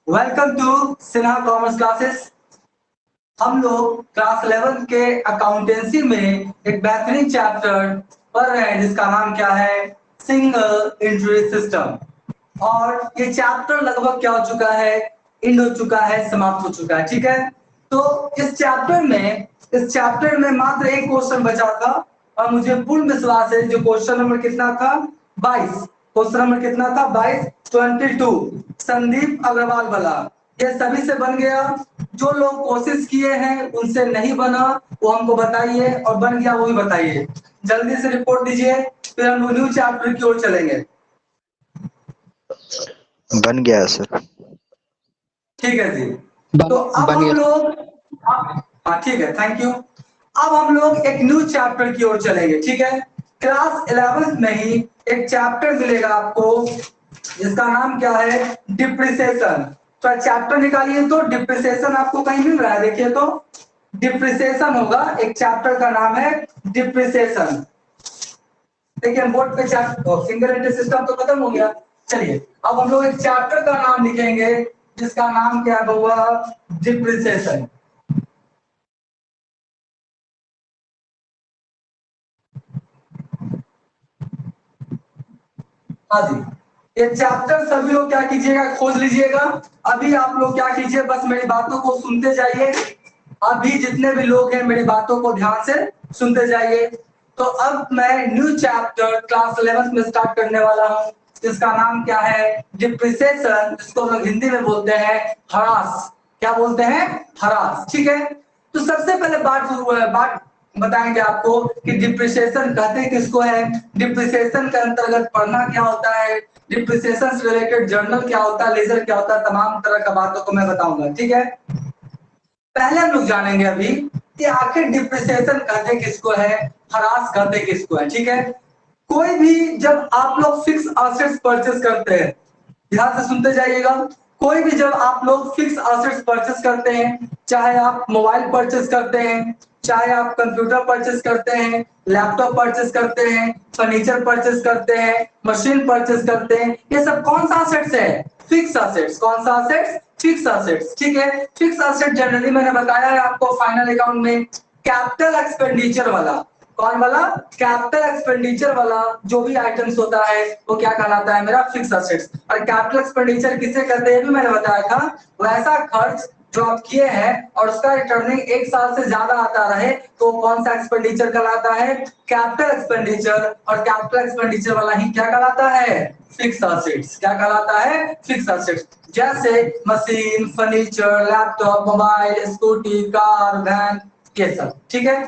Welcome to Sinha commerce classes. हम लोग class 11 के अकाउंटेंसी में एक बेहतरीन चैप्टर पढ़ रहे हैं जिसका नाम क्या है, सिंगल एंट्री सिस्टम। और ये चैप्टर लगभग क्या हो चुका है, एंड हो चुका है, समाप्त हो चुका है। ठीक है, तो इस चैप्टर में मात्र एक क्वेश्चन बचा था और मुझे पूर्ण विश्वास है जो क्वेश्चन नंबर कितना था 22, क्वेश्चन नंबर कितना था 22, 22 संदीप अग्रवाल वाला, ये सभी से बन गया। जो लोग कोशिश किए हैं उनसे नहीं बना वो हमको बताइए, और बन गया वो भी बताइए। जल्दी से रिपोर्ट दीजिए, फिर हम न्यू चैप्टर की ओर चलेंगे। बन गया सर। ठीक है जी, तो अब बन हम गया। लोग हाँ ठीक है, थैंक यू। अब हम लोग एक न्यू चैप्टर की ओर चलेंगे। ठीक है, क्लास 11 में ही एक चैप्टर मिलेगा आपको जिसका नाम क्या है, डिप्रिसिएशन। तो चैप्टर निकालिए, तो डिप्रिसिएशन आपको कहीं मिल रहा है, देखिए तो डिप्रिसिएशन होगा, एक चैप्टर का नाम है डिप्रिसिएशन। देखिए हम बोर्ड पे चैप्टर सिंगल एंट्री सिस्टम तो खत्म हो गया। चलिए अब हम लोग एक चैप्टर का नाम लिखेंगे जिसका नाम क्या होगा, डिप्रिसिएशन। हाँ जी, ये चैप्टर सभी लोग क्या कीजिएगा, खोज लीजिएगा। अभी आप लोग क्या कीजिए, बस मेरी बातों को सुनते जाइए। अभी जितने भी लोग हैं मेरी बातों को ध्यान से सुनते जाइए। तो अब मैं न्यू चैप्टर क्लास 11 में स्टार्ट करने वाला हूँ जिसका नाम क्या है, डिप्रिसिएशन, जिसको हम लोग हिंदी में बोलते हैं हरास। क्या बोलते हैं, हरास। ठीक है, तो सबसे पहले बात बताएंगे आपको कि डिप्रिसिएशन कहते किसको है, डिप्रिसिएशन के अंतर्गत पढ़ना क्या होता है, डिप्रिसिएशन से रिलेटेड जर्नल क्या होता है, लेजर क्या होता है, तमाम तरह का बातों को मैं बताऊंगा। ठीक है, पहले हम लोग जानेंगे अभी कि आखिर डिप्रिसिएशन कहते किसको है, हरास कहते किसको है। ठीक है, कोई भी जब आप लोग फिक्स एसेट्स परचेस करते हैं, ध्यान से सुनते जाइएगा, कोई भी जब आप लोग फिक्स एसेट्स परचेस करते हैं, चाहे आप मोबाइल परचेस करते हैं, चाहे आप कंप्यूटर परचेस करते हैं, लैपटॉप परचेस करते हैं, फर्नीचर परचेस करते हैं, मशीन परचेस करते हैं, ये सब कौन सा एसेट्स है, फिक्स एसेट्स। कौन सा एसेट्स, फिक्स एसेट्स। ठीक है, फिक्स एसेट जनरली मैंने बताया है आपको फाइनल अकाउंट में कैपिटल एक्सपेंडिचर वाला, कौन वाला, कैपिटल एक्सपेंडिचर वाला जो भी आइटम्स होता है वो क्या कहलाता है, मेरा फिक्स एसेट्स। और कैपिटल एक्सपेंडिचर किसे कहते हैं भी मैंने बताया था, वैसा खर्च जो आप किए हैं और उसका रिटर्निंग 1 साल से ज्यादा आता रहे तो कौन सा एक्सपेंडिचर कहलाता है, कैपिटल एक्सपेंडिचर। और कैपिटल एक्सपेंडिचर वाला ही क्या कहलाता है, फिक्स एसेट्स। क्या कहलाता है, फिक्स एसेट्स। जैसे machine, furniture, laptop, mobile, scooty, car, van, ये सब। ठीक है,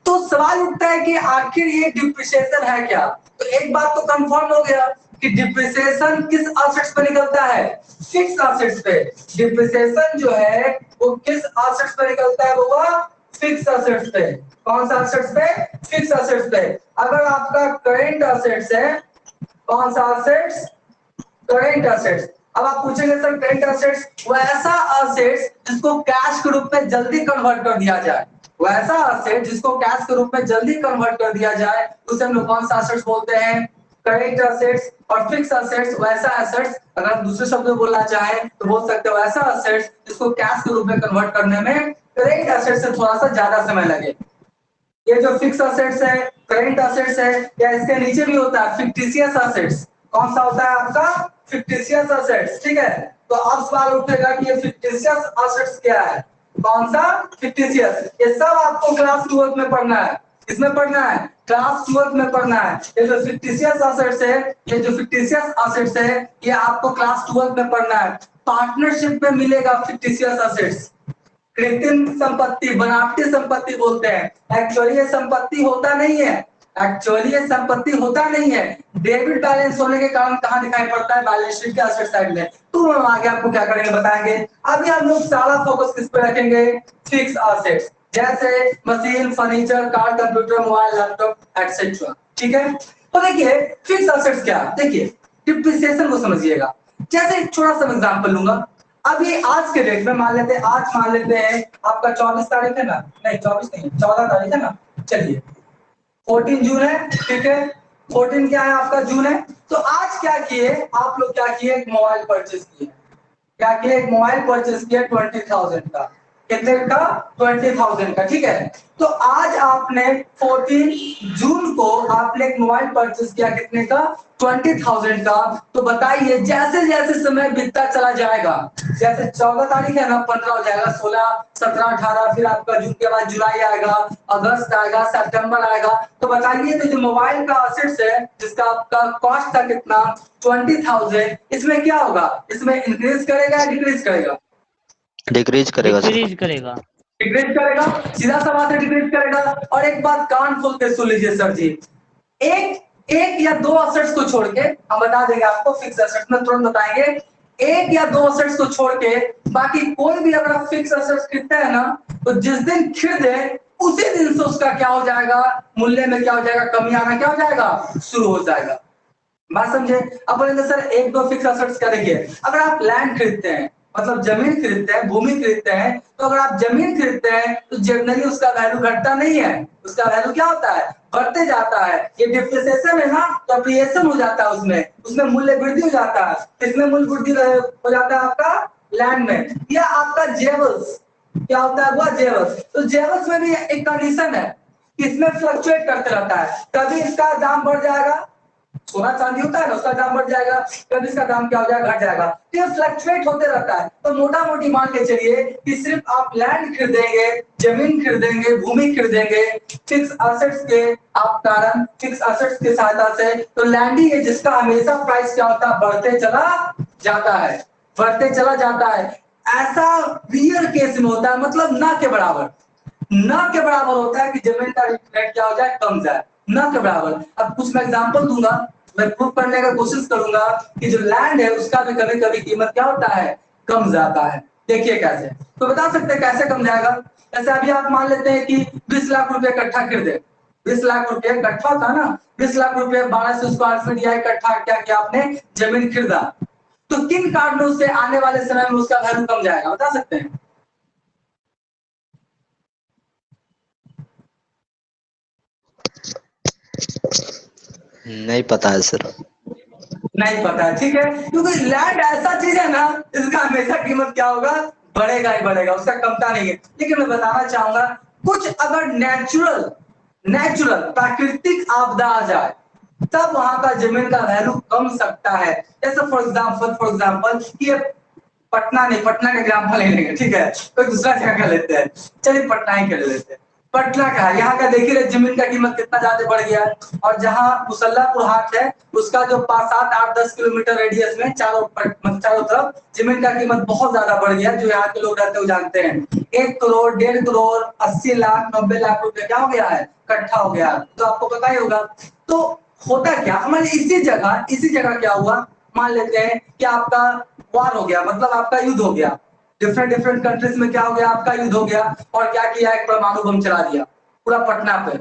तो सवाल उठता है कि आखिर ये डिप्रिसिएशन है क्या। तो एक बात तो कंफर्म हो गया कि डिप्रिसिएशन किस एसेट्स पे निकलता है, फिक्स एसेट्स पे। डिप्रिसिएशन जो है वो किस एसेट्स पे निकलता है, वो फिक्स एसेट्स पे। कौन सा एसेट्स पे, फिक्स एसेट्स पे। अगर आपका करेंट एसेट्स है, कौन सा एसेट्स, करेंट एसेट्स। अब आप पूछेंगे सर करेंट एसेट्स वैसा एसेट्स जिसको कैश के रूप में जल्दी कन्वर्ट कर दिया जाए, वैसा एसेट जिसको कैश के रूप में जल्दी कन्वर्ट कर दिया जाए उसे हम लोग कौन सा एसेट्स बोलते हैं, करेंट एसेट्स। और फिक्स एसेट्स वैसा एसेट्स, अगर आप दूसरे शब्द में बोलना चाहें तो बोल सकते हो वैसा एसेट्स जिसको कैश के रूप में कन्वर्ट करने में करेंट एसेट्स से थोड़ा सा ज्यादा समय लगे। ये जो फिक्स एसेट्स है, करेंट एसेट्स है, या इसके नीचे भी होता है फिक्टिशियस एसेट्स। कौन सा होता है आपका, फिक्टिशियस एसेट्स। ठीक है, तो अब सवाल उठेगा कि ये फिक्टिशियस एसेट्स क्या है, कौन सा, फिक्टिशियस। ये सब आपको क्लास 12 में पढ़ना है। किसमें पढ़ना है, क्लास 12 में पढ़ना है। ये जो फिक्टिशियस एसेट्स है, ये जो फिक्टिशियस एसेट्स है ये आपको क्लास 12 में पढ़ना है। पार्टनरशिप में मिलेगा फिक्टिशियस एसेट्स। कृत्रिम संपत्ति, बनावटी संपत्ति बोलते हैं। एक्चुअली ये संपत्ति होता नहीं है, एक्चुअली ये संपत्ति होता नहीं है। डेबिट बैलेंस होने के कारण कहां दिखाई पड़ता है, बैलेंस शीट के एसेट साइड में। तो हम आगे आपको क्या करेंगे बताएंगे। अभी हम लोग सारा फोकस किस पे रखेंगे, फिक्स एसेट्स, जैसे machine, furniture, car, computer, mobile, laptop etcetera. ठीक है, तो देखिए फिक्स एसेट्स क्या, देखिए डिप्रिसिएशन को समझिएगा। जैसे एक छोटा सा एग्जांपल लूंगा। अभी आज के डेट में मान लेते हैं, आज मान लेते हैं आपका 24 तारीख है ना, नहीं 24 नहीं 14 तारीख है ना, चलिए 14 जून है। ठीक है, 14 क्या है आपका, जून है। तो आज क्या किए आप लोग, क्या किए, मोबाइल परचेस किए। क्या किया, एक मोबाइल परचेस किया 20,000 का। कितने का? 20,000 का, ठीक है। तो आज आपने 14 जून को आपने एक मोबाइल परचेस किया कितने का? 20,000 का। तो बताइए जैसे जैसे समय बीतता चला जाएगा, जैसे 14 तारीख है ना, 15 हो जाएगा, 16, 17, 18, फिर आपका जून के बाद जुलाई आएगा, अगस्त आएगा, सितंबर आएगा। तो बताइए तो जो मोबाइल का असेट्स है जिसका आपका कॉस्ट था कितना? 20,000, इसमें क्या होगा? इसमें इंक्रीज करेगा या डिक्रीज करेगा? डिक्रीज करेगा सर। डिक्रीज करेगा। डिक्रीज करेगा, सीधा सा बात है, डिक्रीज करेगा। और एक बात कान खोल के सुन लीजिए सर जी, एक एक या दो असेट्स को छोड़ के हम बता देंगे आपको, फिक्स असेट्स में तुरंत बताएंगे, एक या दो असेट्स को छोड़ के बाकी कोई भी अगर आप फिक्स असेट्स खरीदते हैं ना, तो जिस दिन खरीदे उसी दिन से उसका क्या हो जाएगा, मूल्य में क्या हो जाएगा, कमी आना क्या हो जाएगा, शुरू हो जाएगा। बात समझे? अब बोलेंगे सर एक दो फिक्स असेट्स क्या? देखिए अगर आप लैंड खरीदते हैं, मतलब जमीन खरीदते हैं, भूमि खरीदते हैं, तो अगर आप जमीन खरीदते हैं तो जनरली उसका वैल्यू घटता नहीं है, उसका वैल्यू क्या होता है, बढ़ते जाता है। ये डिप्रिसिएशन है ना, तो अप्रिसिएशन हो जाता है, उसमें उसमें मूल्य वृद्धि हो जाता है। इसमें मूल्य वृद्धि हो जाता है आपका लैंड में। या आपका जेवल्स क्या होता है, वो जेवल्स, तो जेवल्स में भी एक कंडीशन है, इसमें फ्लक्चुएट करते रहता है, कभी इसका दाम बढ़ जाएगा, सोना चांदी होता है ना, उसका दाम बढ़ जाएगा, कभी इसका दाम क्या हो जाएगा, घट जाएगा, तो ये फ्लक्चुएट होते रहता है। तो मोटा मोटी मान के चलिए कि सिर्फ आप लैंड खरीदेंगे, जमीन खरीदेंगे, भूमि खरीदेंगे फिक्स असेट्स के आप कारण, फिक्स असेट्स की सहायता से, तो लैंड ही है जिसका हमेशा प्राइस क्या होता है, बढ़ते चला जाता है, बढ़ते चला जाता है। ऐसा रियर केस में होता है, मतलब ना के बराबर, ना के बराबर होता है कि जमीन का रेट क्या हो जाए, कम जाए, ना के बराबर। अब कुछ मैं एग्जांपल दूंगा, मैं प्रूव करने का कोशिश करूंगा कि जो लैंड है उसका भी कभी कभी कीमत क्या होता है, कम जाता है। देखिए कैसे, तो बता सकते हैं कैसे कम जाएगा। जैसे अभी आप मान लेते हैं कि 20 लाख रुपए इकट्ठा खरीदे, 20 लाख रुपए इकट्ठा था ना, 20 लाख रुपए 1200 स्क्वायर फीट या इकट्ठा क्या किया आपने, जमीन खरीदा, तो किन कारणों से आने वाले समय में उसका वैल्यू कम जाएगा, बता सकते हैं? नहीं पता है सर। नहीं पता है, ठीक है, क्योंकि लैंड ऐसा चीज है ना, इसका हमेशा कीमत क्या होगा, बढ़ेगा ही बढ़ेगा, उसका कमता नहीं है। लेकिन मैं बताना चाहूंगा, कुछ अगर नेचुरल नेचुरल प्राकृतिक आपदा आ जाए तब वहां का जमीन का वैल्यू कम सकता है। जैसे फॉर एग्जाम्पल ये पटना नहीं, पटना का एग्जाम्पल ले लेंगे, ठीक है, कोई दूसरा जगह का लेते हैं, चलिए पटना ही कर लेते हैं। पटना का है, यहाँ का देखिए जमीन का कीमत कितना ज्यादा बढ़ गया है। और जहाँ मुसल्लापुर हाट है उसका जो 5, 7, 8, 10 किलोमीटर रेडियस में चारों तरफ जमीन का कीमत बहुत ज्यादा बढ़ गया, जो यहाँ के लोग रहते हैं जानते हैं। 1 करोड़, 1.5 करोड़, 80 लाख, 90 लाख रुपए क्या हो गया है, इकट्ठा हो गया, तो आपको पता ही होगा। तो होता क्या, हमारे इसी जगह क्या हुआ, मान लेते हैं कि आपका वार हो गया, मतलब आपका युद्ध हो गया, डिफरेंट डिफरेंट कंट्रीज में क्या हो गया, आपका युद्ध हो गया, और क्या किया, एक परमाणु बम चला दिया पूरा पटना पे।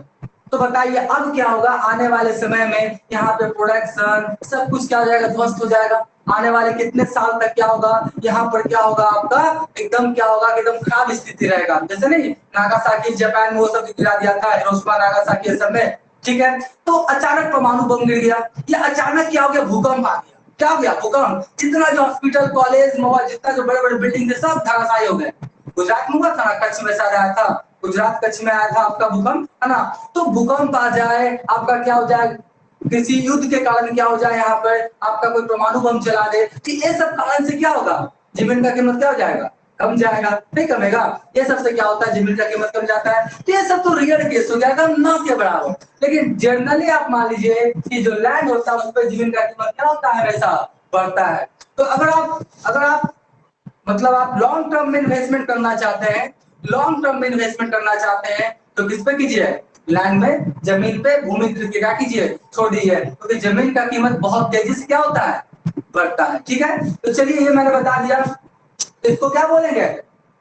तो बताइए अब क्या होगा, आने वाले समय में यहाँ पे प्रोडक्शन सब कुछ क्या हो जाएगा, ध्वस्त हो जाएगा। आने वाले कितने साल तक क्या होगा, यहाँ पर क्या होगा आपका, एकदम क्या होगा, एकदम खराब स्थिति रहेगा। जैसे नहीं नागासाकी जापान में वो सब गिरा दिया था, हिरोशिमा नागासाकी सब में, ठीक है। तो अचानक परमाणु बम गिर गया, या अचानक क्या हो गया, भूकंप आ गया, क्या हो गया, भूकंप, जितना जो हॉस्पिटल, कॉलेज, मोबाइल, जितना जो बड़े बड़े बिल्डिंग थे सब धराशायी हो गए। गुजरात में हुआ था ना, कच्छ में शायद आया था, गुजरात कच्छ में आया था आपका भूकंप, है ना। तो भूकंप आ जाए, आपका क्या हो जाए, किसी युद्ध के कारण क्या हो जाए, यहाँ पर आपका कोई परमाणु बम चला दे, तो ये सब कारण से क्या होगा, जमीन का कीमत क्या हो जाएगा, कम जाएगा, नहीं कमेगा। ये सबसे क्या होता है, जमीन का कीमत कम जाता है। तो ये सब तो रियल केस हो जाएगा, ना के बराबर। लेकिन जनरली आप मान लीजिए कि जो लैंड होता है उस पर जमीन का कीमत क्या होता है, हमेशा बढ़ता है। तो अगर आप मतलब आप लॉन्ग टर्म में इन्वेस्टमेंट करना चाहते हैं, लॉन्ग टर्म में इन्वेस्टमेंट करना चाहते हैं, तो किस पे कीजिए, लैंड में, जमीन पे, भूमि खरीद के क्या कीजिए, छोड़ दीजिए, क्योंकि तो जमीन का कीमत बहुत तेजी से क्या होता है, बढ़ता है, ठीक है। तो चलिए ये मैंने बता दिया, इसको क्या बोलेंगे,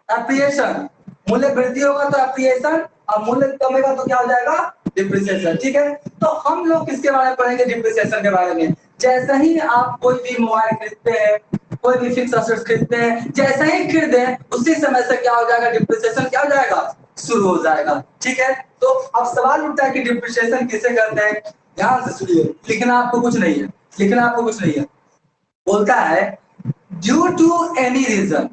एप्रिसिएशन। मूल्य वृद्धि होगा तो एप्रिसिएशन, और मूल्य कमेगा तो क्या हो जाएगा, डिप्रिसिएशन, ठीक है। तो हम लोग किसके बारे में पढ़ेंगे, डिप्रिसिएशन के बारे में। जैसे ही आप कोई भी मोबाइल खरीदते हैं, कोई भी फिक्स एसेट्स खरीदते हैं, जैसे ही खरीदे उसी समय से क्या हो जाएगा, डिप्रिसिएशन क्या हो जाएगा, शुरू हो जाएगा, ठीक है। तो अब सवाल उठता है कि डिप्रिसिएशन किसे कहते हैं। ध्यान से सुनिए, लिखना आपको कुछ नहीं है, लिखना आपको कुछ नहीं है। बोलता है due to any reason,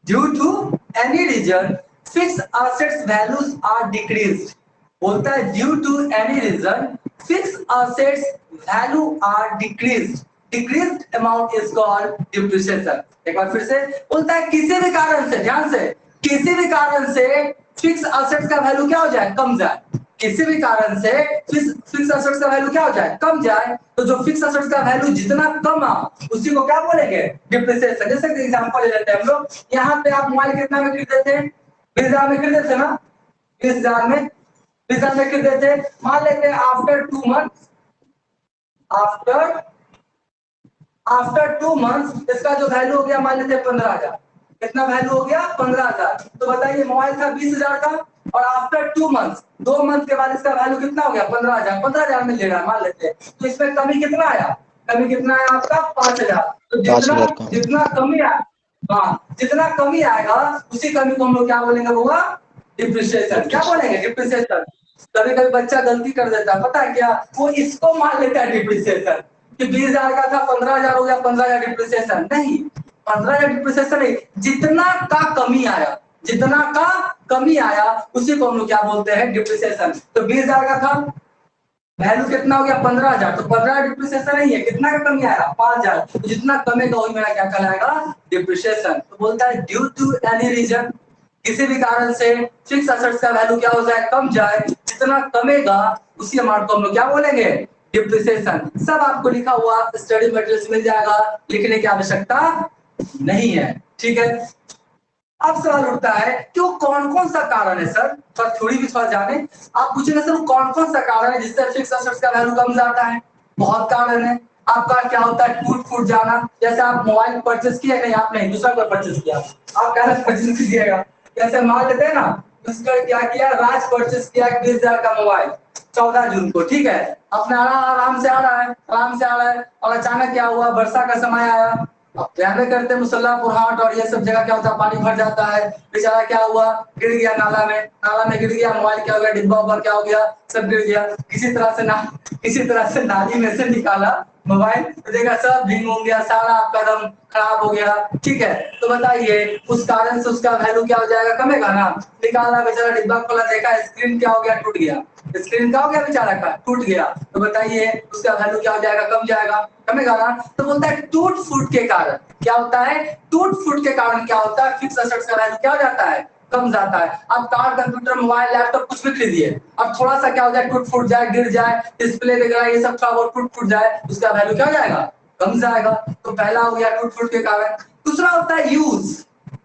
due to any reason fix assets values are decreased. बोलता है due to any reason fix assets value are decreased, decreased amount is called depreciation. एक बार फिर से बोलता है किसी भी कारण से, ध्यान से, किसी भी कारण से फिक्स असेट्स का वैल्यू क्या हो जाए, कम जाए। किसी भी कारण से फिक्स असेट्स का वैल्यू क्या हो जाए, कम जाए। तो जो फिक्स असेट्स का वैल्यू जितना कम आ उसी को क्या बोलेंगे, डिप्रिसिएशन। जैसे कि एग्जांपल ले लेते हैं हम लोग, यहाँ पे आप मोबाइल कितना में खरीदते थे, 20,000 में खरीदते थे ना, 20,000 में, 20,000 में खरीदते थे। मान लेते हैं आफ्टर 2 मंथ्स, आफ्टर 2 मंथ्स इसका जो वैल्यू हो गया मान लेते हैं 15,000। कितना वैल्यू हो गया, 15,000। तो बताइए मोबाइल था 20,000 का और आफ्टर 2 मंथ्स, 2 मंथ के बाद इसका वैल्यू कितना हो गया, 15,000। 15,000 में ले रहा है मान लेते हैं, तो इसमें कमी कितना आया, कमी कितना आया आपका, 5,000। तो 5,000 का। जितना कमी आया, हाँ जितना कमी आएगा उसी कमी को हम लोग क्या बोलेंगे, होगा डिप्रिसिएशन। क्या बोलेंगे, डिप्रिसिएशन। कभी कभी बच्चा गलती कर देता है, पता है क्या, वो इसको मान लेता है डिप्रिसिएशन कि 20,000 का था 15,000 हो गया, 15,000 डिप्रिसिएशन। नहीं, 15,000 डिप्रिसिएशन नहीं, जितना का कमी आया, जितना का कमी आया उसी को हम लोग क्या बोलते हैं, डिप्रिसिएशन। तो 20,000 का था, वैल्यू कितना हो गया, 15,000। तो 15,000 डिप्रिसिएशन नहीं है, कितना का कमी आया, 5,000। तो जितना कमेगा वही मेरा क्या कहलाएगा, डिप्रिसिएशन। तो बोलता है ड्यू टू एनी रीजन, किसी भी कारण से फिक्स असेट्स का वैल्यू क्या हो जाए, कम जाए। जितना कमेगा उसी अमाउंट को हम लोग क्या बोलेंगे, डिप्रिसिएशन। सब आपको लिखा हुआ स्टडी मटेरियल्स मिल जाएगा, लिखने की आवश्यकता नहीं है, ठीक है। अब सवाल उठता है कि वो कौन कौन सा कारण है सर, थोड़ा थ्योरी भी थोड़ा जाने। आप पूछेंगे सर कौन कौन सा कारण है जिससे फिक्स असेट्स का वैल्यू कम जाता है। बहुत कारण है। आपका क्या होता है, टूट फूट जाना। जैसे आप मोबाइल परचेस किया, नहीं आप नहीं, दूसरा कोई परचेस किया, आप क्या परचेस कीजिएगा। जैसे मान लेते हैं ना, उसका क्या किया, राज परचेस किया 20,000 का मोबाइल 14 जून को, ठीक है। अपना आराम से आ रहा है, आराम से आ रहा है, और अचानक क्या हुआ, वर्षा का समय आया। अब ध्यान में करते मुसल्लापुर हाट और ये सब जगह क्या होता है, पानी भर जाता है। बेचारा क्या हुआ, गिर गया नाला में, नाला में गिर गया, मोबाइल क्या हो गया, डिब्बा उब्बा क्या हो गया, सब गिर गया। किसी तरह से नाली में से निकाला मोबाइल, तो देखा सब भीग हो गया, सारा आपका दम खराब हो गया, ठीक है। तो बताइए उस कारण से उसका वैल्यू क्या हो जाएगा, कमेगा ना। निकाला बेचारा, डिब्बा खोला, देखा स्क्रीन क्या हो गया, टूट गया। स्क्रीन क्या हो गया बेचारा का, टूट गया। तो बताइए उसका वैल्यू क्या हो जाएगा, कम जाएगा, कमेगा ना। तो बोलता है टूट फूट के कारण क्या होता है, टूट फूट के कारण क्या होता है, फिक्स असेट्स का वैल्यू क्या हो जाता है, कम जाता है। अब कार, कंप्यूटर, मोबाइल, लैपटॉप कुछ भी खरीदिए, अब थोड़ा सा क्या हो जाए, टूट फूट जाए, गिर जाए, डिस्प्ले वगैरह ये सब थोड़ा बहुत टूट फूट जाए, उसका वैल्यू क्या हो जाएगा, कम जाएगा। तो पहला हो गया टूट फूट के कारण। दूसरा होता है यूज।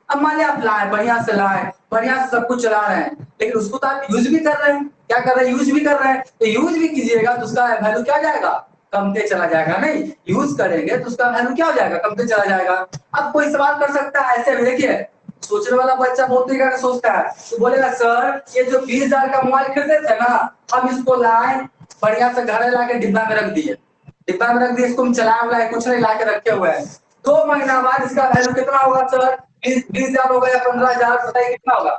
अब मान लिया आप लाए, बढ़िया से लाए, बढ़िया से सब कुछ चला रहे हैं, लेकिन उसको तो आप यूज भी कर रहे हैं, क्या कर रहे हैं, यूज भी कर रहे हैं। तो यूज भी कीजिएगा तो उसका वैल्यू क्या जाएगा, कमते चला जाएगा। नहीं, यूज करेंगे तो उसका वैल्यू क्या हो जाएगा, कमते चला जाएगा। अब कोई सवाल कर सकता है ऐसे भी, देखिए सोचने वाला बच्चा बहुत तरीका का सोचता है, तो बोलेगा सर ये जो 20,000 का मोबाइल खरीदे थे ना, हम इसको लाए, बढ़िया से घर लाके डिब्बा में रख दिए, डिब्बा में रख दिए, इसको हम चलाए वाला कुछ नहीं, लाके रखे हुए हैं। 2 महीना बाद इसका वैल्यू कितना होगा सर, 20,000 होगा या 15,000, बताइए कितना होगा,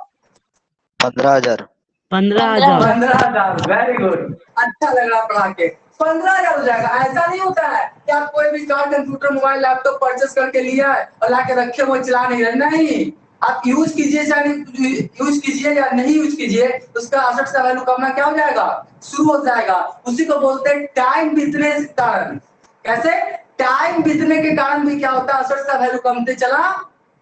15,000। 15,000। 15,000। वेरी गुड, अच्छा लग रहा पढ़ा के। 15,000 हो जाएगा। ऐसा नहीं होता है कि आप कोई भी car, computer, mobile, laptop purchase करके लिया है और लाके रखे वो चला नहीं रहे, नहीं। आप यूज कीजिए, चाहे यूज कीजिए या नहीं यूज कीजिए, उसका असेट्स का वैल्यू कमना क्या हो जाएगा, शुरू हो जाएगा। उसी को बोलते हैं टाइम बीतने के कारण। कैसे, टाइम बीतने के कारण भी क्या होता है, असेट्स का वैल्यू कमते चला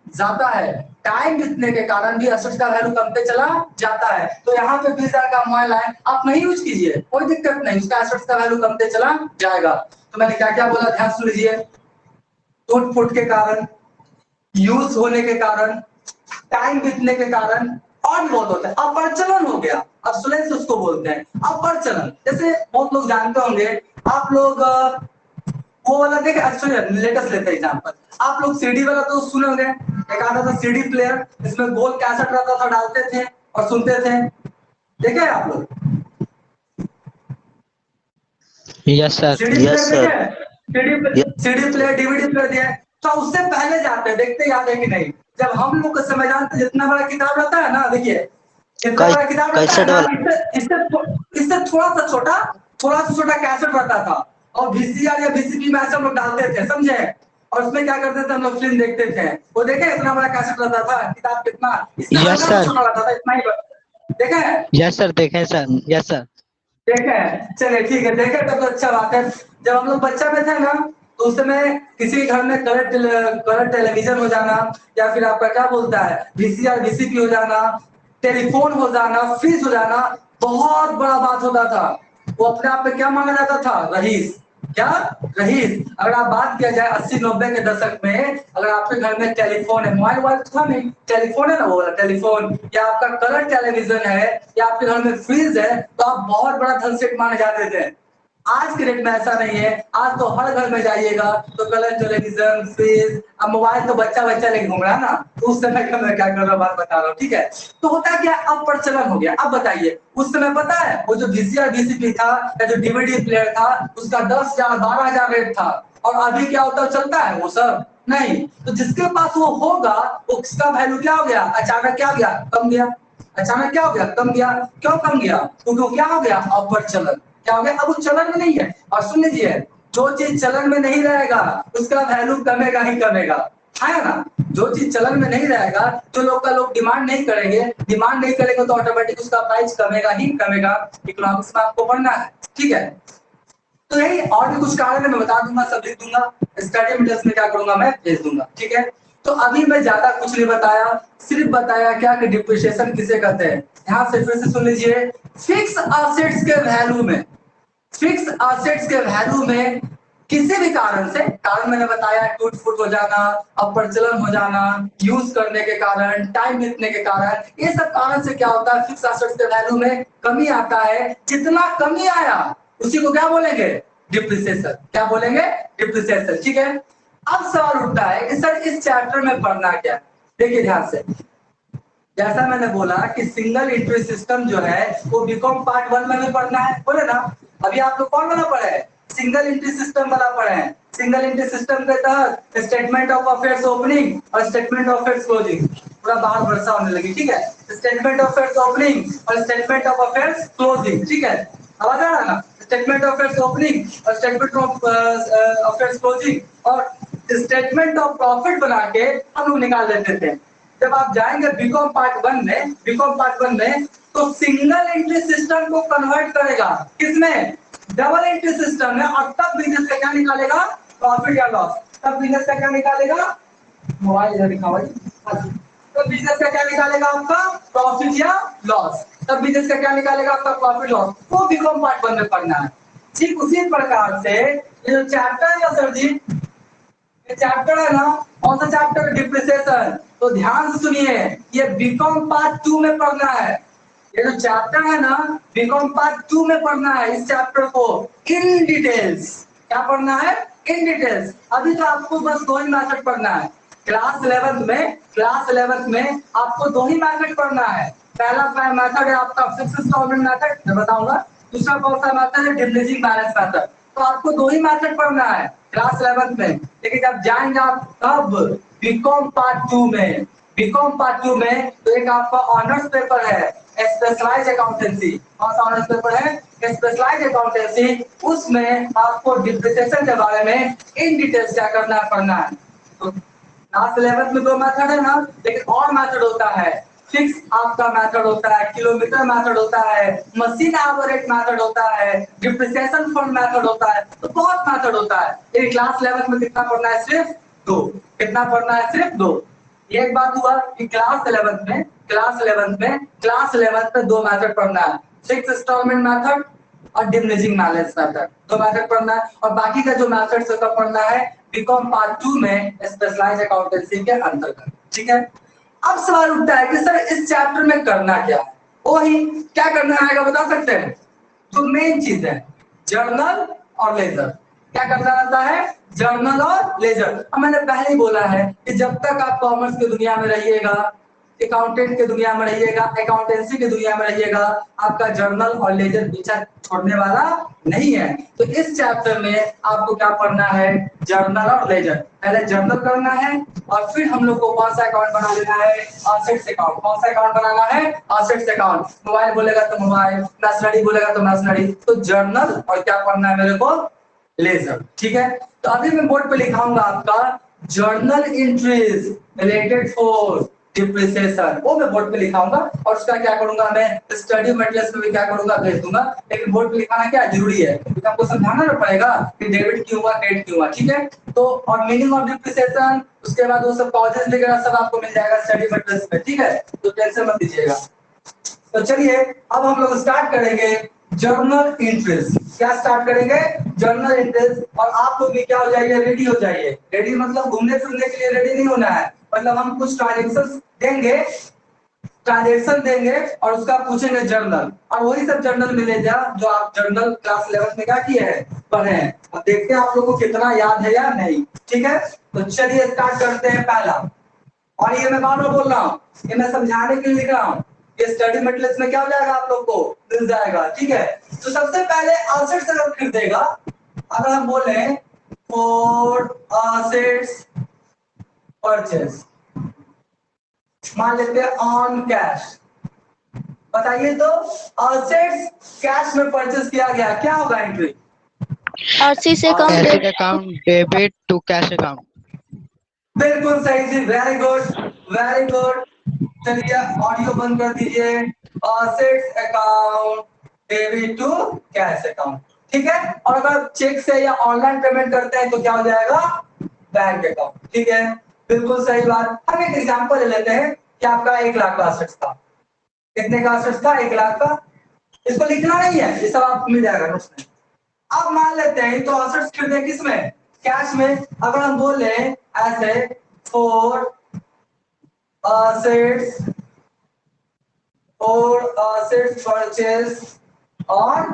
जाता है। टाइम बीतने के कारण भी असेट्स का वैल्यू कमते चला जाता है। तो यहाँ पे 20,000 का मोबाइल है, आप नहीं यूज कीजिए, कोई दिक्कत नहीं, उसका असेट्स का वैल्यू कमते चला जाएगा। तो मैंने क्या क्या बोला, ध्यान सुन लीजिए। टूट फूट के कारण, यूज होने के कारण, टाइम बीतने के कारण, और भी बहुत होता है। अपरचलन हो गया, ऑब्सोलेंस उसको बोलते हैं, अपरचलन। जैसे बहुत लोग जानते होंगे, आप लोग वो वाला देखे, लेटेस्ट लेते एग्जांपल, आप लोग सीडी वाला तो सुने होंगे, एक आता था सीडी प्लेयर, इसमें गोल कैसेट रहता था, डालते थे और सुनते थे, देखे आप लोग yes sir. CD yes player sir. देखे, सीडी प्लेयर, डीवीडी प्लेयर दिया। तो उससे पहले जाते हैं, देखते याद है कि नहीं, जब हम लोग को समय जानते, जितना बड़ा किताब रहता है ना, देखिए जितना बड़ा किताब रहता है कैसेट ना, वाला। इससे थोड़ा सा छोटा कैसेट रहता था, और वीसीआर या वीसीपी में ऐसे हम लोग डालते थे, समझे। और उसमें क्या करते थे हम लोग, फिल्म देखते थे। वो देखे इतना बड़ा कैसेट रहता था, किताब कितना, इससे यस हल्का सा सर। छोटा रहता था, इतना ही देखा है। यस सर, देखें सर। Yes sir. देखे है, चलिए ठीक है, देखे तब तो अच्छा बात है। जब हम लोग बच्चा में थे ना, तो उस समय किसी घर में कलर टेलीविजन हो जाना, या फिर आपका क्या बोलता है वीसीआर वीसीपी हो जाना, टेलीफोन हो जाना, फ्रिज हो जाना, बहुत बड़ा बात होता था। वो अपने आप में क्या माना जाता था, रईस। क्या, रईस। अगर आप बात किया जाए 80-90 के दशक में, अगर आपके घर में टेलीफोन है, मोबाइल वाइल था नहीं, टेलीफोन है ना, वो वाला टेलीफोन, या आपका कलर टेलीविजन है, या आपके घर में फ्रिज है, तो आप बहुत बड़ा धनसेठ माने जाते थे। आज के डेट में ऐसा नहीं है। आज तो हर घर में जाइएगा तो कलर टेलीविजन, फ्रिज, अब मोबाइल तो बच्चा बच्चा लेके घूम रहा है ना, तो उस समय का मैं क्या कर रहा हूँ, बात बता रहा हूँ, ठीक है। तो होता क्या, अब प्रचलन हो गया। अब बताइए, उस समय पता है वो जो वीसीआर वीसीपी था, या जो डीवीडी प्लेयर था, उसका 10,000 12,000 रेट था। और अभी क्या होता है, चलता है वो सब नहीं। तो जिसके पास वो होगा, उसका वैल्यू क्या हो गया, अचानक क्या हो गया, कम गया। अचानक क्या हो गया, कम गया। क्यों कम गया, क्योंकि वो क्या हो गया, अप्रचलन। क्या हो गया, अब वो चलन में नहीं है। और सुन लीजिए, जो चीज चलन में नहीं रहेगा उसका वैल्यू कमेगा ही कमेगा, है ना। जो चीज चलन में नहीं रहेगा, जो लोग का लोग डिमांड नहीं करेंगे, डिमांड नहीं करेंगे, तो ऑटोमेटिक उसका प्राइस कमेगा ही कमेगा। इकोनॉमिक्स में आपको पढ़ना है, ठीक है। तो यही और भी कुछ कारण है, मैं बता दूंगा, सब लिख दूंगा, स्टडी मटेरियल्स में क्या करूंगा, मैं भेज दूंगा, ठीक है। तो अभी मैं ज्यादा कुछ नहीं बताया, सिर्फ बताया क्या कि डिप्रिसिएशन किसे कहते हैं। यहां से फिर से सुन लीजिए, फिक्स असेट्स के वैल्यू में, फिक्स असेट्स के वैल्यू में किसी भी कारण से, कारण मैंने बताया टूट फूट हो जाना, अप्रचलन हो जाना, यूज करने के कारण, टाइम बीतने के कारण, ये सब कारण से क्या होता है, फिक्स असेट्स के वैल्यू में कमी आता है। जितना कमी आया उसी को क्या बोलेंगे, डिप्रिसिएशन। क्या बोलेंगे, डिप्रिसिएशन, ठीक है। अब सवाल उठता है कि सर इस चैप्टर में पढ़ना क्या है। देखिए ध्यान से, जैसा मैंने बोला कि सिंगल एंट्री सिस्टम जो है वो बीकॉम पार्ट 1 में भी पढ़ना है, बोले ना। अभी आप लोग कौन वाला पढ़े हैं, सिंगल एंट्री सिस्टम वाला पढ़े हैं। सिंगल एंट्री सिस्टम के तहत स्टेटमेंट ऑफ अफेयर्स ओपनिंग और स्टेटमेंट ऑफ अफेयर्स क्लोजिंग, पूरा बाहर वर्षा होने लगी, ठीक है। स्टेटमेंट ऑफ अफेयर्स ओपनिंग और स्टेटमेंट ऑफ अफेयर्स क्लोजिंग, ठीक है। आवाज आ रहा है ना, स्टेटमेंट ऑफ अफेयर्स ओपनिंग और स्टेटमेंट ऑफ अफेयर्स क्लोजिंग, और स्टेटमेंट ऑफ प्रॉफिट बना के हम लोग निकाल लेते थे। जब आप जाएंगे बीकॉम पार्ट 1 में, बीकॉम पार्ट 1 में, तो सिंगल एंट्री सिस्टम को कन्वर्ट करेगा किसमें, डबल एंट्री सिस्टम में। और तब बिजनेस का क्या निकालेगा, प्रॉफिट या लॉस। तब बिजनेस का क्या निकालेगा, मोबाइल इधर दिखाओ जी, तो बिजनेस का क्या निकालेगा आपका, प्रॉफिट या लॉस। तब बिजनेस का क्या निकालेगा आपका, प्रॉफिट लॉस। वो बीकॉम पार्ट 1 में पढ़ना है। ठीक उसी प्रकार से ये जो चैप्टर है ना सर जी, ये चैप्टर है ना, कौन सा चैप्टर, डिप्रिसिएशन। तो ध्यान से सुनिए, ये बीकॉम पार्ट 2 में पढ़ना है। ये जो चैप्टर है ना, बीकॉम पार्ट 2 में पढ़ना है इस चैप्टर को इन डिटेल्स। क्या पढ़ना है, इन डिटेल्स। अभी तो आपको बस दो ही मैथड पढ़ना है। क्लास 11th में, क्लास 11th में आपको दो ही मैथड पढ़ना है। पहला मैथड है आपका फिक्स इंस्टॉलमेंट मैथड, मैं बताऊंगा। दूसरा कौन सा मैथड है, डिमिनिशिंग बैलेंस मैथड। तो आपको दो ही मैथड पढ़ना है क्लास 11th में। लेकिन जब जाएंगे आप तब बीकॉम पार्ट 2 में, बीकॉम पार्ट 2 में, तो एक आपका ऑनर्स पेपर है स्पेशलाइज अकाउंटेंसी। कौन सा ऑनर्स पेपर है, स्पेशलाइज अकाउंटेंसी। उसमें आपको डिप्रिसिएशन के बारे में इन डिटेल्स क्या करना है, पढ़ना है। तो क्लास 11th में दो मेथड है ना, लेकिन और मेथड होता है। फिक्स आपका मेथड होता है, किलोमीटर मेथड होता है, मशीन एवरेज मेथड होता है, डिप्रिसिएशन फंड मेथड होता है, तो बहुत मेथड होता है। लेकिन क्लास 11th में कितना पढ़ना है, सिर्फ दो। कितना पढ़ना है, सिर्फ दो। एक बात हुआ कि क्लास 11th में, क्लास 11th में, क्लास 11th में दो मेथड पढ़ना है, फिक्स इंस्टॉलमेंट मेथड और डिमिनिशिंग बैलेंस मेथड। दो मेथड पढ़ना है, और बाकी का जो मेथड से पढ़ना है बीकॉम पार्ट 2 में स्पेशलाइज्ड अकाउंटेंसी के अंतर्गत, ठीक है। अब सवाल उठता है कि सर इस चैप्टर में करना क्या है। वही क्या करना आएगा, बता सकते हैं। जो मेन चीज है, जर्नल और लेजर। क्या करना रहता है, जर्नल और लेजर। अब मैंने पहले ही बोला है कि जब तक आप कॉमर्स की दुनिया में रहिएगा, अकाउंटेंट के दुनिया में रहिएगा, अकाउंटेंसी की दुनिया में रहिएगा, आपका जर्नल और लेजर पीछा छोड़ने वाला नहीं है। तो इस चैप्टर में आपको क्या पढ़ना है, जर्नल और लेजर। पहले जर्नल करना है, और फिर हम लोग को कौन सा अकाउंट बना लेना है, एसेट्स अकाउंट। कौन सा अकाउंट बनाना है, एसेट्स अकाउंट। मोबाइल बोलेगा तो मोबाइल, मशीनरी बोलेगा तो मशीनरी। तो जर्नल और क्या पढ़ना है मेरे को, लेजर। ठीक है, तो अभी मैं बोर्ड पे लिखाऊंगा आपका journal entries related for depreciation, वो मैं बोर्ड पे लिखाऊंगा और उसका क्या करूंगा, मैं स्टडी मटेरियल्स में भी क्या करूंगा, भेज दूंगा। लेकिन बोर्ड पे लिखाना क्या जरूरी है, क्योंकि आपको समझाना ना पड़ेगा कि डेबिट क्यों हुआ, क्रेडिट क्यों हुआ। ठीक है, तो और मीनिंग ऑफ डिप्रिसिएशन, उसके बाद वो सब कॉजेस वगैरह सब आपको मिल जाएगा स्टडी मटेरियल्स में। ठीक है, तो टेंशन मत लीजिएगा। तो चलिए अब हम लोग स्टार्ट करेंगे जर्नल एंट्रीज। क्या स्टार्ट करेंगे, जर्नल एंट्रीज। और आप लोग भी क्या हो जाइए, रेडी हो जाइए। रेडी मतलब घूमने फिरने के लिए रेडी नहीं होना है, मतलब हम कुछ ट्रांजेक्शन देंगे और उसका पूछेंगे जर्नल, और वही सब जर्नल मिलेगा जो आप जर्नल क्लास 11 में क्या किए हैं, पढ़े हैं। अब देखते हैं आप लोगों को कितना याद है या नहीं। ठीक है, तो चलिए स्टार्ट करते हैं पहला। और ये मैं बार बार बोल रहा हूँ, ये मैं समझाने के लिए लिख रहा हूँ, ये स्टडी मटेरियल्स में क्या हो जाएगा, आप लोग को मिल जाएगा। ठीक है, तो सबसे पहले एसेट्स अगर खरीदेगा, अगर हम बोले फॉर एसेट्स परचेज, मान लेते हैं ऑन कैश, बताइए तो एसेट्स कैश में परचेज किया गया, क्या होगा entry, RC's account cash debit. Account debit to cash account. बिल्कुल सही जी, वेरी गुड वेरी गुड। चलिए ऑडियो बंद कर दीजिए। Assets account debit to cash account. ठीक है, और अगर चेक से या ऑनलाइन पेमेंट करते हैं तो क्या हो जाएगा, बैंक अकाउंट। ठीक है, बिल्कुल सही बात। हम एक एग्जांपल ले लेते हैं कि आपका 1 लाख का एसेट्स था। कितने का एसेट्स था, 1 लाख का। इसको लिखना नहीं है, ये सब आपको मिल जाएगा नोट्स में। अब मान लेते हैं तो एसेट्स खरीदे किसमें, कैश में। अगर हम बोले ऐसे for assets purchase on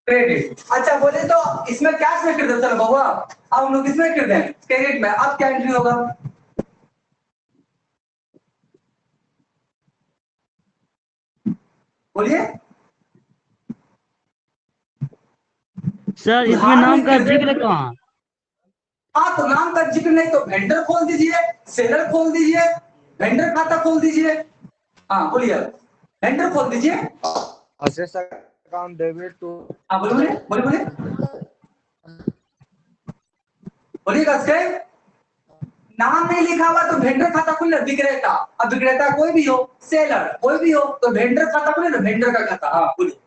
credit. अच्छा बोले तो इसमें कैश में खरीदे, चलो बाबा अब हम लोग किसमें खरीदे, क्रेडिट में। अब क्या एंट्री होगा, बोलिए। सर इसमें नाम का जिक्र कहाँ? हाँ, तो नाम का जिक्र नहीं तो वेंडर खोल दीजिए, सेलर खोल दीजिए, वेंडर खाता खोल दीजिए। हाँ बोलिए, वेंडर खोल दीजिए। Assets account debit to. हाँ बोलिए बोलिए बोलिए बोलिए कसके। नाम नहीं लिखा हुआ तो वेंडर खाता खुल रहा, विक्रेता। अब विक्रेता कोई भी हो, सेलर कोई भी हो, तो वेंडर खाता खुले ना, वेंडर का खाता। हाँ बोलिए।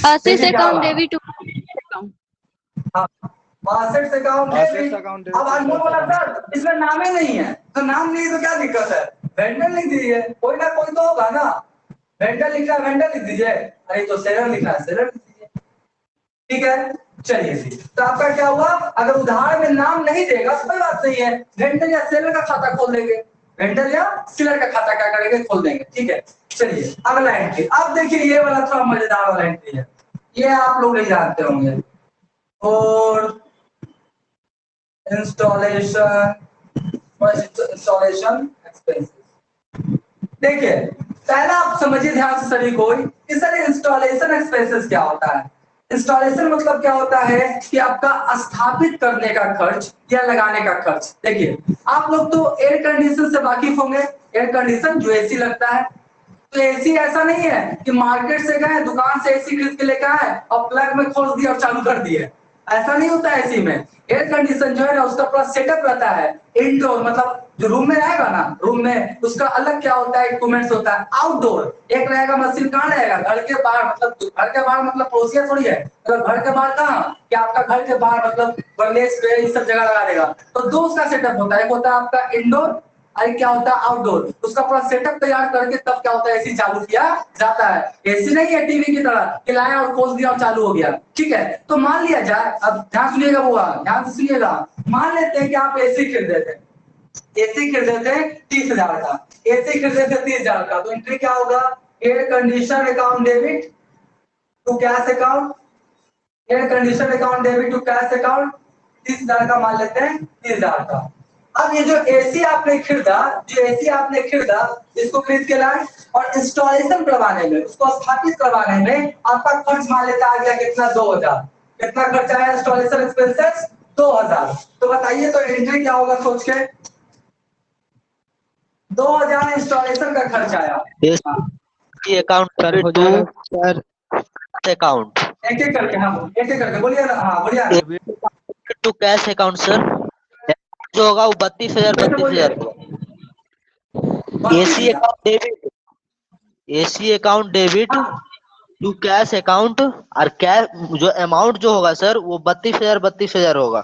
RC's देखिए क्या account हुआ, debit to account. हाँ, assets account Assets account debit. अब अनमोल बोला सर इसमें नाम ही नहीं है, तो नाम नहीं है तो क्या दिक्कत है, वेंडर लिख दीजिए, कोई ना कोई तो होगा ना। वेंडर लिखना है वेंडर लिख दीजिए, अरे तो सेलर लिखना है सेलर लिख दीजिए। ठीक है, चलिए जी। तो आपका क्या हुआ, अगर उधार में नाम नहीं देगा तो कोई बात नहीं है, वेंडर या सेलर का खाता खोल देंगे, वेंडर या सेलर का खाता क्या करेंगे, खोल देंगे। ठीक है, चलिए अगला एंट्री। अब देखिए ये वाला थोड़ा मजेदार वाला एंट्री है, ये आप लोग नहीं जानते होंगे। और इंस्टॉलेशन एक्सपेंसेस। देखिए पहला आप समझिए ध्यान से सभी को कि सर इंस्टॉलेशन एक्सपेंसेस क्या होता है। इंस्टॉलेशन मतलब क्या होता है कि आपका स्थापित करने का खर्च या लगाने का खर्च। देखिए आप लोग तो एयर कंडीशन से वाकिफ होंगे, एयर कंडीशन जो एसी लगता है, तो एसी ऐसा नहीं है कि मार्केट से गए दुकान से एसी खरीद के लेकर आए और प्लग में खोल दिया और चालू कर दिए, ऐसा नहीं होता है। एसी में एयर कंडीशन जो है ना उसका पूरा सेटअप रहता है। इंडोर मतलब जो रूम में रहेगा ना, रूम में उसका अलग क्या होता है, इक्विपमेंट्स होता है। आउटडोर एक रहेगा, मशीन कहाँ रहेगा, घर के बाहर, मतलब घर के बाहर मतलब पड़ोसिया थोड़ी है, मतलब घर के बाहर कहाँ, कि आपका घर के बाहर मतलब बरलेस पे ये सब जगह लगा देगा। तो दो उसका सेटअप होता है, एक होता है आपका इंडोर, अरे क्या होता है आउटडोर। उसका पूरा सेटअप तैयार करके तब क्या होता है एसी चालू किया जाता है। एसी नहीं है टीवी की तरह कि लाया और खोल दिया और चालू हो गया। ठीक है, तो मान लिया जाए, अब ध्यान सुनिएगा बुआ, ध्यान से सुनिएगा। मान लेते हैं कि आप एसी खरीदे थे, एसी खरीदे थे 30,000 का, एसी खरीदे थे 30,000 का, तो एंट्री क्या होगा, air condition account debit to cash account, air condition account debit to cash account. 30,000 का मान लेते हैं, 30,000 का। अब ये जो एसी आपने खरीदा, जो एसी आपने खरीदा, इसको खरीद के लाए और इंस्टॉलेशन करवाने में, उसको स्थापित करवाने में आपका खर्च मान लेता आ गया कितना, 2,000। कितना खर्च आया इंस्टॉलेशन एक्सपेंसेस, 2,000। तो बताइए तो एंट्री क्या होगा सोच के, 2,000 इंस्टॉलेशन का खर्च आया। ये अकाउंट सर हो जाएगा सर account. एक एक करके, हाँ एक एक करके बोलिए ना, हाँ बोलिए ना। Debit to cash account sir. जो होगा वो 32,000 कैसे बोलिए? 32,000 होगा. 32,000। AC account debit to cash account और कैश जो अमाउंट जो होगा सर वो 32,000 होगा.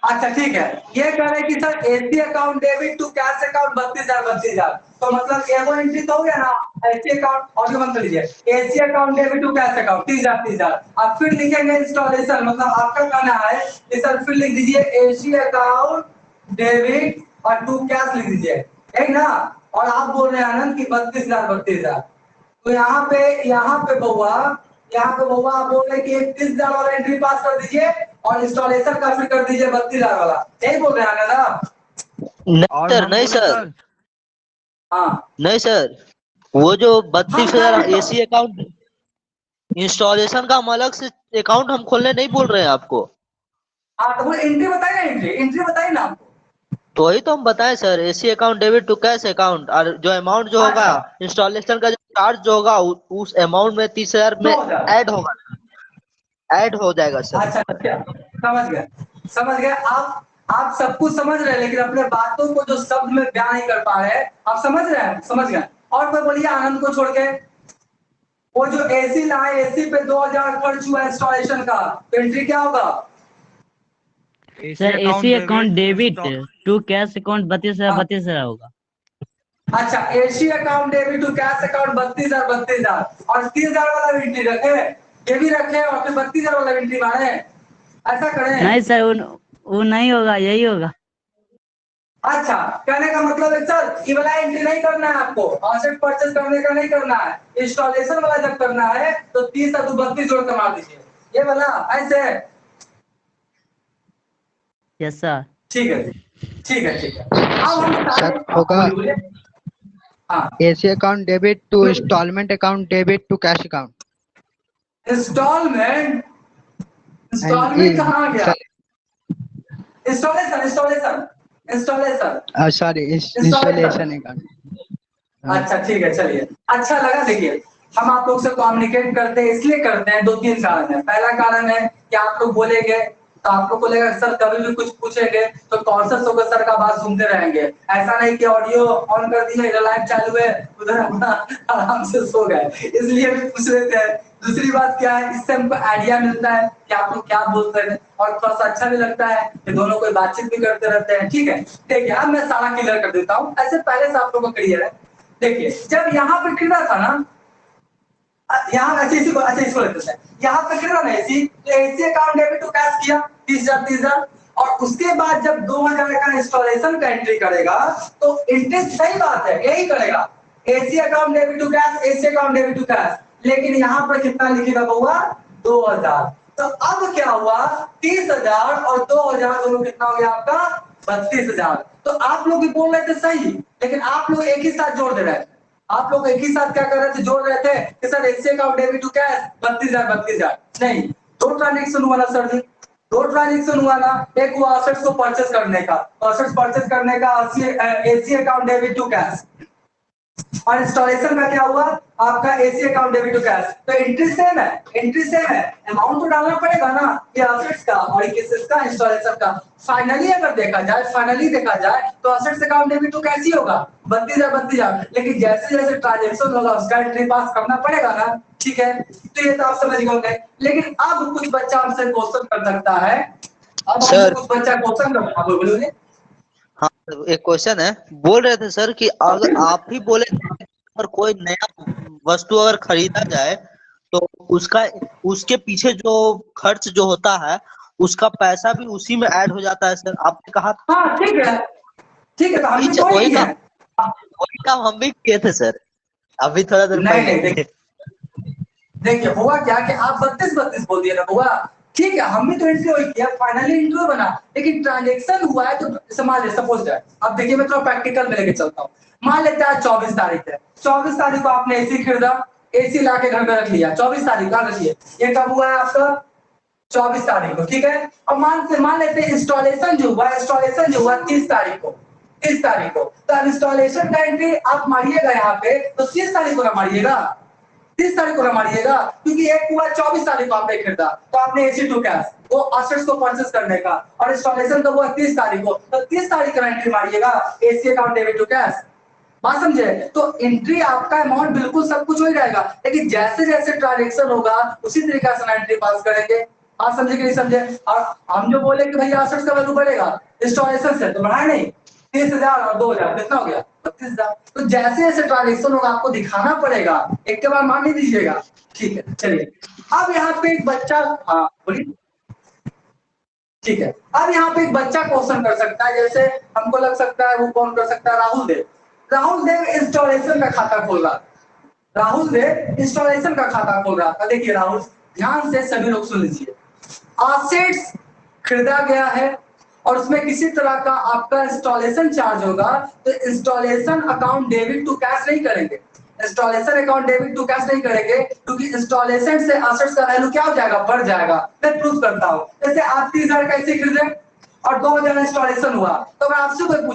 अच्छा ठीक है, ये कह रहे हैं कि sir AC account debit to cash account 32,000, तो मतलब एगो एंट्री तो हो गया ना, एसी अकाउंट और जो बंद लीजिए, AC account debit to cash account 30,000। अब फिर लिखेंगे इंस्टॉलेशन, मतलब आपका कहना है कि सर फिर लिख दीजिए एसी अकाउंट डेबिट और टू कैश लिख दीजिए, है ना। और आप बोल रहे हैं आनंद की 32,000, तो यहाँ पे बउआ आप बोल रहे हैं कि 30,000 वाला एंट्री पास कर दीजिए और इंस्टॉलेशन का फिर कर दीजिए 32,000 वाला, यही बोल रहे हैं ना। नहीं सर, नहीं सर, हाँ नहीं सर, वो जो 32,000 हाँ एसी अकाउंट इंस्टॉलेशन का हम अलग से अकाउंट हम खोलने नहीं बोल रहे हैं आपको. हाँ, तो वो एंट्री बताइए ना, एंट्री बताइए ना आपको। तो वही तो हम बताएं sir, AC account debit to cash account और जो अमाउंट जो होगा अच्छा, इंस्टॉलेशन का जो चार्ज जो होगा उस अमाउंट में 30,000 में 2,000। ऐड हो जाएगा सर. अच्छा अच्छा, समझ गए आप सब कुछ समझ रहे हैं, लेकिन अपने बातों को जो शब्द में बयान नहीं कर पा रहे हैं, आप समझ रहे हैं, समझ गए। और कोई बोलिए आनंद को छोड़ के, वो जो एसी लाए, एसी पे 2,000 खर्च हुआ इंस्टॉलेशन का, तो एंट्री क्या होगा? Sir AC account debit to cash account 32,000 होगा. अच्छा, AC account debit to cash account 32,000 और 30,000 वाला एंट्री रखे, ये भी रखे और फिर 32,000 वाला एंट्री मारे, ऐसा करें? नहीं सर, वो नहीं होगा, यही होगा. अच्छा, कहने का मतलब है सर ये वाला एंट्री नहीं करना है आपको, एसेट परचेज करने का नहीं करना है, इंस्टॉलेशन वाला जब करना है तो 30 और 32 जोड़ कर मार दीजिए, ये वाला ऐसे। Yes sir. ठीक है ठीक है। अब हम सर सारे होगा बोलिए। हाँ, AC account debit to installment account debit to cash account. Installment कहाँ आ गया? Installation sorry installation account. अच्छा ठीक है, चलिए अच्छा लगा। देखिए हम आप लोग से कम्युनिकेट करते हैं, इसलिए करते हैं, 2-3 कारण है। पहला कारण है कि आप लोग बोलेंगे तो आप लोग को लगेगा सर कभी भी कुछ पूछेंगे तो कॉन्शियस होकर सर का बात सुनते रहेंगे, ऐसा नहीं कि ऑडियो ऑन कर दिए, लाइव चालू है, उधर अपना आराम से सो गए, इसलिए भी पूछ लेते हैं। दूसरी बात क्या है, इससे हमको आइडिया मिलता है कि आप लोग क्या बोलते हैं और थोड़ा सा अच्छा भी लगता है कि दोनों कोई बातचीत भी करते रहते हैं। ठीक है, देखिए अब मैं सारा क्लियर कर देता हूँ, ऐसे पहले से आप लोगों को क्लियर है। देखिए जब यहाँ पे गिर रहा था ना, यहाँ अच्छा इसको लेते हैं, यहाँ पे गिर रहा ना एसी, तो AC account debit to cash किया 30,000 और उसके बाद जब 2,000 का इंस्टॉलेशन का एंट्री करेगा तो इंटरेस्ट, सही बात है यही करेगा, AC account debit to cash, AC account debit to cash. लेकिन यहाँ पर कितना लिखेगा बउआ? 2,000। तो अब क्या हुआ, 30,000 और 2,000 दोनों कितना हो गया आपका? 32,000। तो आप लोग भी बोल रहे थे सही, लेकिन आप लोग एक ही साथ जोड़ दे रहे थे। आप लोग एक ही साथ क्या कर रहे थे, जोड़ रहे थे कि sir AC account debit to cash 32,000 नहीं, दो ट्रांजेक्शन हुआ ना सर जी, दो ट्रांजेक्शन हुआ ना। एक हुआ असेट्स को परचेस करने का, असेट्स परचेस करने का AC account debit to cash, और इंस्टॉलेशन का क्या हुआ आपका AC account debit to cash. तो एंट्री सेम है, अमाउंट तो डालना पड़ेगा ना, ये असेट्स का और किसका, इंस्टॉलेशन का। फाइनली देखा जाए तो assets account debit to cash ही होगा 32,000। लेकिन जैसे जैसे ट्रांजेक्शन होगा उसका एंट्री पास करना पड़ेगा ना। ठीक है, तो ये तो आप समझ गए। लेकिन अब कुछ बच्चा हमसे क्वेश्चन कर सकता है, अब हमसे कुछ बच्चा क्वेश्चन कर सकता है, बोलिए। हाँ, एक क्वेश्चन है, बोल रहे थे सर कि अगर आप ही बोले अगर कोई नया वस्तु अगर खरीदा जाए तो उसका उसके पीछे जो खर्च जो होता है उसका पैसा भी उसी में ऐड हो जाता है सर, आपने कहा था। हाँ ठीक है, तो हम भी तो वही ही काम है। वही काम हम भी किए थे सर, अभी थोड़ा देर नहीं पहले। देखिए हुआ क्या कि आप 32 बोल दिए ना हुआ, ठीक है, हमने तो एंट्री वही किया, फाइनली एंट्री बना, लेकिन ट्रांजेक्शन हुआ है तो मान ले सपोज दैट, अब देखिए मैं थोड़ा प्रैक्टिकल में लेके चलता हूँ। मान लेते हैं 24 तारीख है, 24 तारीख को आपने एसी खरीदा, एसी ला के घर में रख लिया, 24 तारीख का रखिए, ये कब हुआ है आपका? 24 तारीख को, ठीक है। और मान लेते हैं इंस्टॉलेशन जो हुआ 30 तारीख को, तो इंस्टॉलेशन का एंट्री आप मारिएगा यहाँ पे तो 30 तारीख को ना मारिएगा, 30 तारीख को ना मारिएगा, क्योंकि एक हुआ 24 तारीख को आपने खरीदा, तो आपने एसी टू कैश वो असेट्स को परचेस करने का, और इंस्टॉलेशन तो वो 30 तारीख को, तो 30 तारीख का एंट्री मारिएगा AC account debit to cash. बात समझे? तो एंट्री आपका अमाउंट बिल्कुल सब कुछ हो ही रहेगा, लेकिन जैसे जैसे ट्रांजेक्शन होगा उसी तरीके से एंट्री पास करेंगे। आप समझे कि नहीं समझे? और हम जो बोले कि भैया असेट्स का वैल्यू बढ़ेगा इंस्टॉलेशन से, तो बढ़ाया नहीं, 30,000 और 2,000 कितना हो गया? 32,000। तो जैसे जैसे ट्रांजेक्शन होगा आपको दिखाना पड़ेगा, एक के बाद मान नहीं दीजिएगा। ठीक है, चलिए अब यहाँ पे एक बच्चा, हाँ बोलिए। ठीक है, अब यहाँ पे एक बच्चा क्वेश्चन कर सकता है, जैसे हमको लग सकता है वो कौन कर सकता है, राहुल देव। राहुल देव इंस्टॉलेशन का खाता खोल रहा, राहुल देव इंस्टॉलेशन का खाता खोल रहा था। देखिए राहुल, ध्यान से सभी लोग सुन लीजिए। एसेट्स खरीदा गया है और उसमें किसी तरह का आपका इंस्टॉलेशन चार्ज होगा, तो installation account debit to cash नहीं करेंगे, installation account debit to cash नहीं करेंगे, क्योंकि इंस्टॉलेशन से एसेट्स का वैल्यू क्या हो जाएगा? बढ़ जाएगा। मैं प्रूफ करता हूं, जैसे आप 30,000 कैसे खरीदे और 2,000 इंस्टॉलेशन हुआ, तो अगर आपसे कोई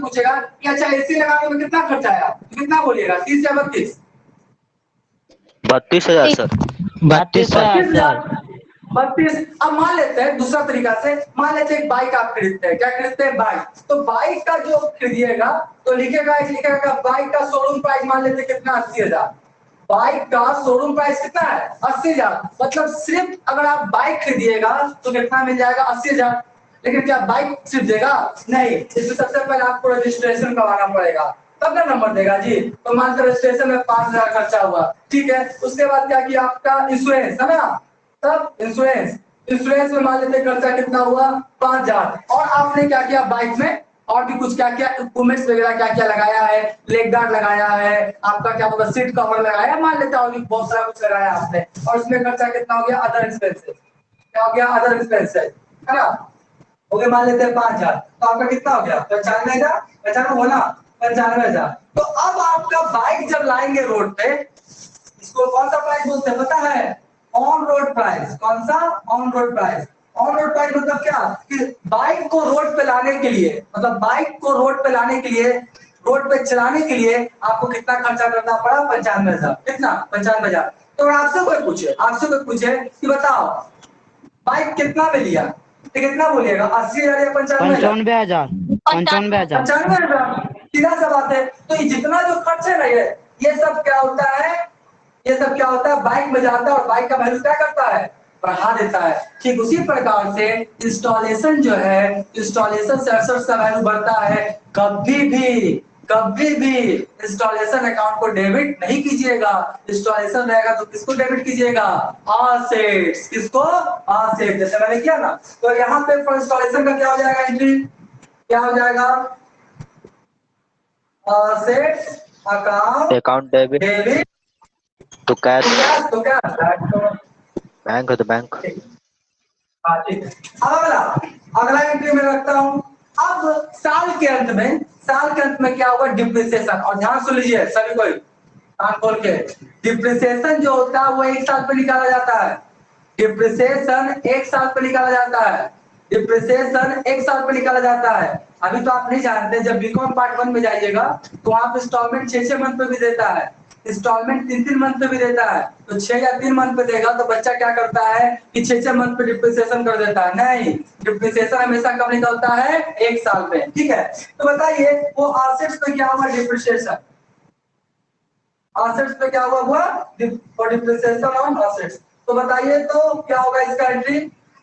पूछेगा कि अच्छा एसी लगाने में कितना खर्चा आया, कितना बोलिएगा? 30 या 32? 32,000 सर। 32,000 सर। 32। अब मान लेते हैं दूसरा तरीका से, मान लेते हैं एक बाइक आप खरीदते हैं, क्या खरीदते हैं? बाइक। तो बाइक का जो खरीदिएगा तो लिखेगा बाइक का शोरूम प्राइस मान लेते हैं कितना? 80,000। बाइक का शोरूम प्राइस कितना है? 80,000। मतलब सिर्फ अगर आप बाइक खरीदिएगा तो कितना मिल जाएगा? 80,000। लेकिन क्या बाइक सिर्फ देगा? नहीं, इसमें सबसे पहले आपको रजिस्ट्रेशन करवाना पड़ेगा, तब ना नंबर देगा जी। तो मानकर रजिस्ट्रेशन में 5,000 खर्चा हुआ, ठीक है। उसके बाद क्या किया? आपका इंश्योरेंस है ना, तब इंश्योरेंस में मान लेते खर्चा कितना हुआ? 5,000। और आपने क्या किया? बाइक में और भी कुछ क्या क्या इक्विपमेंट्स वगैरह क्या क्या लगाया है, लेग गार्ड लगाया है, आपका क्या होगा, सीट कवर लगाया, मान लेते और भी बहुत सारा कुछ लगाया आपने, और इसमें खर्चा कितना हो गया? Other expenses. क्या हो गया? अदर एक्सपेंसेस, है ना, हो गया मान लेते हैं 5,000। तो आपका कितना हो गया? 95,000। 95 हो ना, 95,000। तो अब आपका बाइक जब लाएंगे रोड पे, इसको कौन सा प्राइस बोलते हैं पता है? On road price. कौन सा? On road price. On road price मतलब क्या? कि बाइक को रोड पे लाने के लिए, मतलब बाइक को रोड पे लाने के लिए, रोड पे चलाने के लिए आपको कितना खर्चा करना पड़ा? 95,000। कितना? 95,000। तो आपसे कोई पूछे कि बताओ बाइक कितना में लिया, तो कितना बोलिएगा? 80,000 या 95,000? 95,000। 95,000। 95,000। सीधा सा बात है। तो ये जितना जो खर्च है ना, ये सब क्या होता है? ये सब क्या होता है? बाइक में जाता है और बाइक का वैल्यू क्या करता है? बढ़ा देता है। ठीक उसी प्रकार से इंस्टॉलेशन जो है, इंस्टॉलेशन से एसेट्स का वैल्यू बढ़ता है। कभी भी इंस्टॉलेशन अकाउंट को डेबिट नहीं कीजिएगा। इंस्टॉलेशन रहेगा तो किसको डेबिट कीजिएगा? एसेट्स। किसको? एसेट्स। जैसे मैंने किया ना, तो यहाँ पे फॉर इंस्टॉलेशन का क्या हो जाएगा? एंट्री क्या हो जाएगा? एसेट्स अकाउंट डेबिट तो कैश, तो क्या बैंक है तो बैंक। हाँ ठीक है। अब अगला एंट्री में रखता हूं। अब साल के अंत में क्या होगा? डिप्रिसिएशन। और ध्यान सुन लीजिए सभी कोई, कान खोल के। डिप्रिसिएशन जो होता है वो 1 साल पे निकाला जाता है। डिप्रिसिएशन 1 साल पे निकाला जाता है। डिप्रिसिएशन 1 साल पे निकाला जाता है। अभी तो आप नहीं जानते, जब बीकॉम पार्ट 1 में जाइएगा तो आप इंस्टॉलमेंट 6 मंथ पे भी देता है, इंस्टॉलमेंट 3 मंथ पे भी देता है। तो 6 या 3 मंथ पे देगा तो बच्चा क्या करता है कि 6 मंथ पे डिप्रिसिएशन कर देता है। नहीं, डिप्रिसिएशन हमेशा कब निकलता है? 1 साल पे। ठीक है, तो बताइए वो एसेट्स पे क्या हुआ? डिप्रिसिएशन। एसेट्स पे क्या हुआ? For depreciation on assets. तो बताइए तो क्या होगा इसका एंट्री?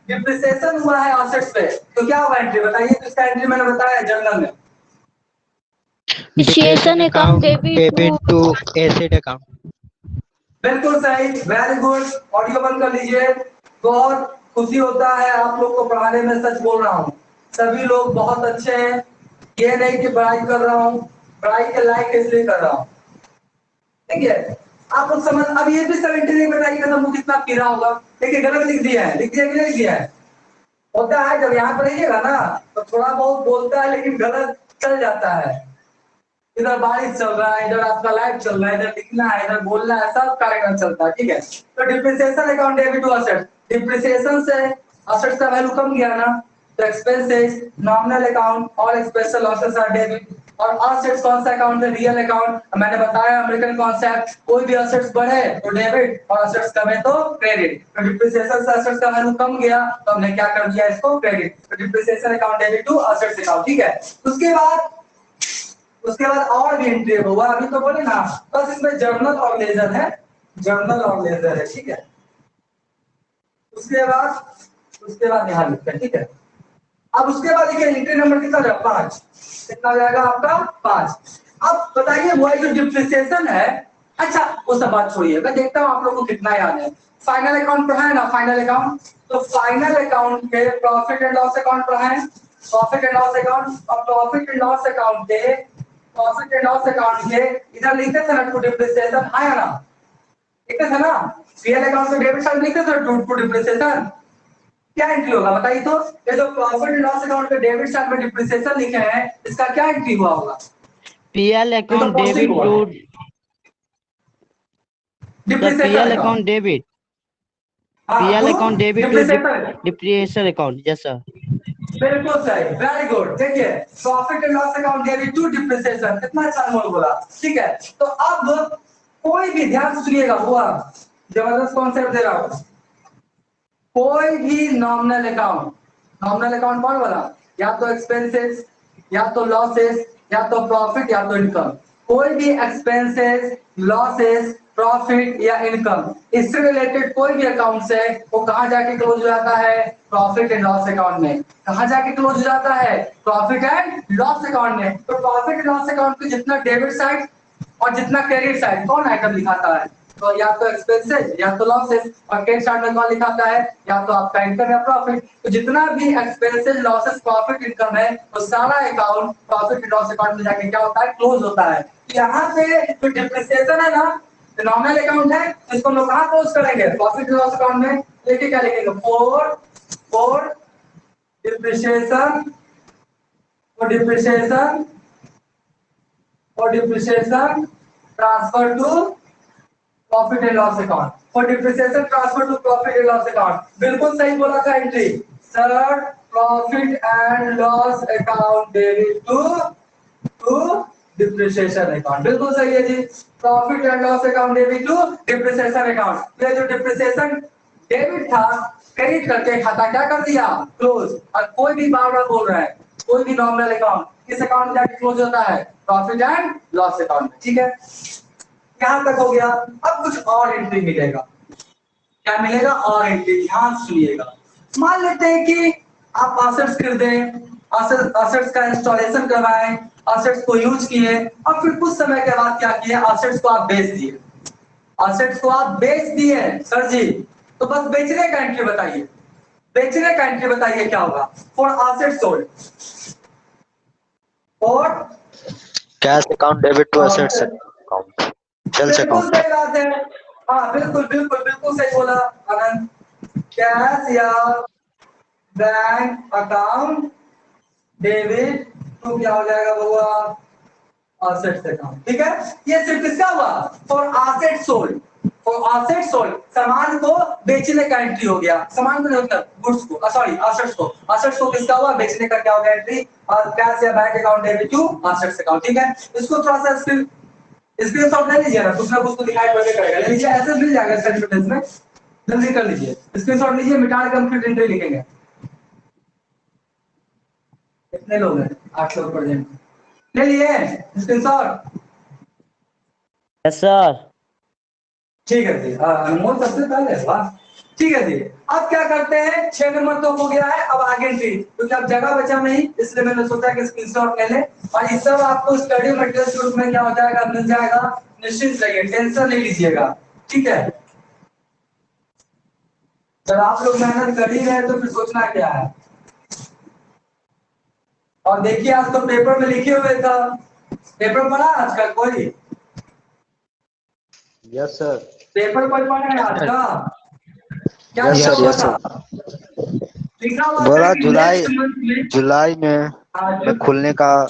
डिप्रिसिएशन हुआ है एसेट्स पे, तो क्या होगा एंट्री? बताइए। तो इसका एंट्री मैंने बताया जनरल में, depreciation account debit to asset account. बिल्कुल सही, वेरी गुड। ऑडियो बंद कर लीजिए। बहुत खुशी होता है आप लोग को पढ़ाने में, सच बोल रहा हूँ। सभी लोग बहुत अच्छे हैं, ये नहीं कि पढ़ाई कर रहा हूँ, पढ़ाई के लायक इसलिए कर रहा हूँ। ठीक है, आप लोग समझ। अब ये भी 73 बताइएगा तो मुझे कितना पीरा होगा। देखिए गलत लिख दिया है, लिख दिया कि नहीं लिख दिया है? होता है जब यहाँ पर रहिएगा ना तो थोड़ा बहुत बोलता है लेकिन गलत चल जाता है। इधर बारिश चल रहा है, इधर आपका लाइट चल रहा है, इधर लिखना है, इधर बोलना है, सब कार्यक्रम चलता है। ठीक है, तो depreciation account debit to asset. Depreciation से एसेट्स का वैल्यू कम गया ना, तो expenses, nominal account, all expenses losses are debit. और असेट्स कौन सा अकाउंट है? Real account. मैंने बताया अमेरिकन कॉन्सेप्ट, कोई भी असेट्स बढ़े तो डेबिट और असेट्स कमे तो क्रेडिट। तो डिप्रिसिएशन से असेट्स का वैल्यू कम गया तो हमने क्या कर दिया इसको? क्रेडिट। तो depreciation account debit to assets account, ठीक है। उसके बाद और भी एंट्री हुआ, अभी तो बोले ना, बस इसमें जर्नल और लेजर है, जर्नल और लेजर है, ठीक है। उसके बाद यहाँ लिखते हैं, ठीक है। अब उसके बाद देखिए एंट्री नंबर कितना है? 5। कितना हो जाएगा आपका? 5। अब बताइए वो जो डिप्रिसिएशन है, अच्छा वो सब बात छोड़िए, मैं देखता हूँ आप लोगों को कितना याद है। फाइनल अकाउंट पढ़ा है ना? फाइनल अकाउंट, तो फाइनल अकाउंट के प्रॉफिट एंड लॉस अकाउंट पढ़ा है, प्रॉफिट एंड लॉस अकाउंट। और प्रॉफिट एंड लॉस अकाउंट के इधर लिखते थे ना टू डिप्रिसिएशन, आया ना? लिखते थे ना पीएल अकाउंट से डेबिट साइड लिखते थे टू डिप्रिसिएशन। क्या एंट्री होगा बताइए तो? ये जो प्रॉफिट एंड लॉस अकाउंट के डेबिट साइड में डिप्रिसिएशन लिखे हैं, इसका क्या एंट्री हुआ होगा? PL account debit to PL account debit, PL account debit to depreciation account. Yes sir, बिल्कुल सही, वेरी गुड। देखिए profit and loss account debit to depreciation, कितना अच्छा अनमोल बोला, ठीक है। तो अब कोई भी ध्यान से सुनिएगा, हुआ जबरदस्त कॉन्सेप्ट दे रहा हूं। कोई भी नॉमिनल अकाउंट कौन वाला? या तो एक्सपेंसेस, या तो लॉसेस, या तो प्रॉफिट, या तो इनकम। कोई भी एक्सपेंसेस, लॉसेस, प्रॉफिट या इनकम, इससे रिलेटेड कोई भी अकाउंट है वो कहां जाके क्लोज हो जाता है? प्रॉफिट एंड लॉस अकाउंट में। कहां जाके क्लोज हो जाता है? प्रॉफिट एंड लॉस अकाउंट में। तो प्रॉफिट एंड लॉस अकाउंट की जितना डेबिट साइड और जितना क्रेडिट साइड कौन आइटम दिखाता है? तो या तो एक्सपेंसेस या तो लॉसेस, और क्रेडिट साइड में कौन दिखाता है? या तो आपका इनकम या प्रॉफिट। तो जितना भी एक्सपेंसेस, लॉसेस, प्रॉफिट, इनकम है वो सारा account profit and loss account में जाके क्या होता है? क्लोज होता है। यहाँ पे जो डिप्रिसिएशन है ना, नॉमिनल अकाउंट है, इसको हम लोग कहाँ क्लोज करेंगे? प्रॉफिट एंड लॉस अकाउंट में। देखिए क्या लिखेंगे? For depreciation transfer to profit and loss account. For depreciation transfer to profit and loss account. बिल्कुल सही बोला था entry sir. Profit and loss account debit to depreciation account, बिल्कुल सही है जी। Profit and loss account debit to depreciation account. ये जो डिप्रिसिएशन डेबिट था, क्रेडिट करके खाता क्या कर दिया? क्लोज। और कोई भी बार बार बोल रहा है, कोई भी नॉमिनल अकाउंट किस अकाउंट में जाके क्लोज होता है? प्रॉफिट एंड लॉस अकाउंट में, ठीक है। यहां तक हो गया। अब कुछ और एंट्री मिलेगा। क्या मिलेगा? और एंट्री, ध्यान सुनिएगा। मान लेते हैं कि आप असेट्स खरीदें, असेट्स का इंस्टॉलेशन करवाएं, असेट्स को यूज किए, और फिर कुछ समय के बाद क्या किए? असेट्स को आप बेच दिए। असेट्स को आप बेच दिए सर जी, तो बस बेचने का एंट्री बताइए। बेचने का एंट्री बताइए क्या होगा? For assets sold, for cash account debit to assets account, sales बिल्कुल अकाउंट। सही बात है। हाँ बिल्कुल बिल्कुल बिल्कुल सही बोला आनंद। कैश या बैंक अकाउंट डेबिट टू क्या हो जाएगा बउआ? असेट्स अकाउंट, ठीक है। ये सिर्फ किसका हुआ? For asset sold. For asset sold, सामान को बेचने का एंट्री हो गया। सामान को मतलब गुड्स को, सॉरी असेट्स को। असेट्स को किसका हुआ? बेचने का क्या हो गया एंट्री? और कैश या bank account debit to assets account, ठीक है। इसको थोड़ा सा स्क्रीनशॉट ले लीजिए ना, कुछ ना कुछ तो दिखाई पड़ने करेगा। ले लीजिए, ऐसे मिल जाएगा सेंटेंस में, जल्दी कर लीजिए। स्क्रीनशॉट लीजिए, मिटा के हम फिर एंट्री लिखेंगे। कितने लोग हैं? 8 लोग प्रेजेंट। ले लिए स्क्रीनशॉट? Yes sir. ठीक है जी, अनमोल सबसे पहले, वाह। ठीक है जी। अब क्या करते हैं? 6 नंबर तो हो गया है, अब आगे एंट्री, क्योंकि अब जगह बचा नहीं, इसलिए मैंने सोचा कि स्क्रीनशॉट ले ले। और इस सब आपको स्टडी मटेरियल के रूप में क्या हो जाएगा? मिल जाएगा। निश्चिंत रहिए, टेंशन नहीं लीजिएगा, ठीक है। जब आप लोग मेहनत कर ही रहे तो फिर सोचना क्या है। और देखिए आज तो पेपर में लिखे हुए था, पेपर पढ़ा आज का कोई? Yes sir. पेपर कोई पढ़ा है आज का? क्या यस लिखा सर, हुआ यस था? सर। लिखा हुआ था बोला कि नेक्स्ट मंथ में, जुलाई में खुलने का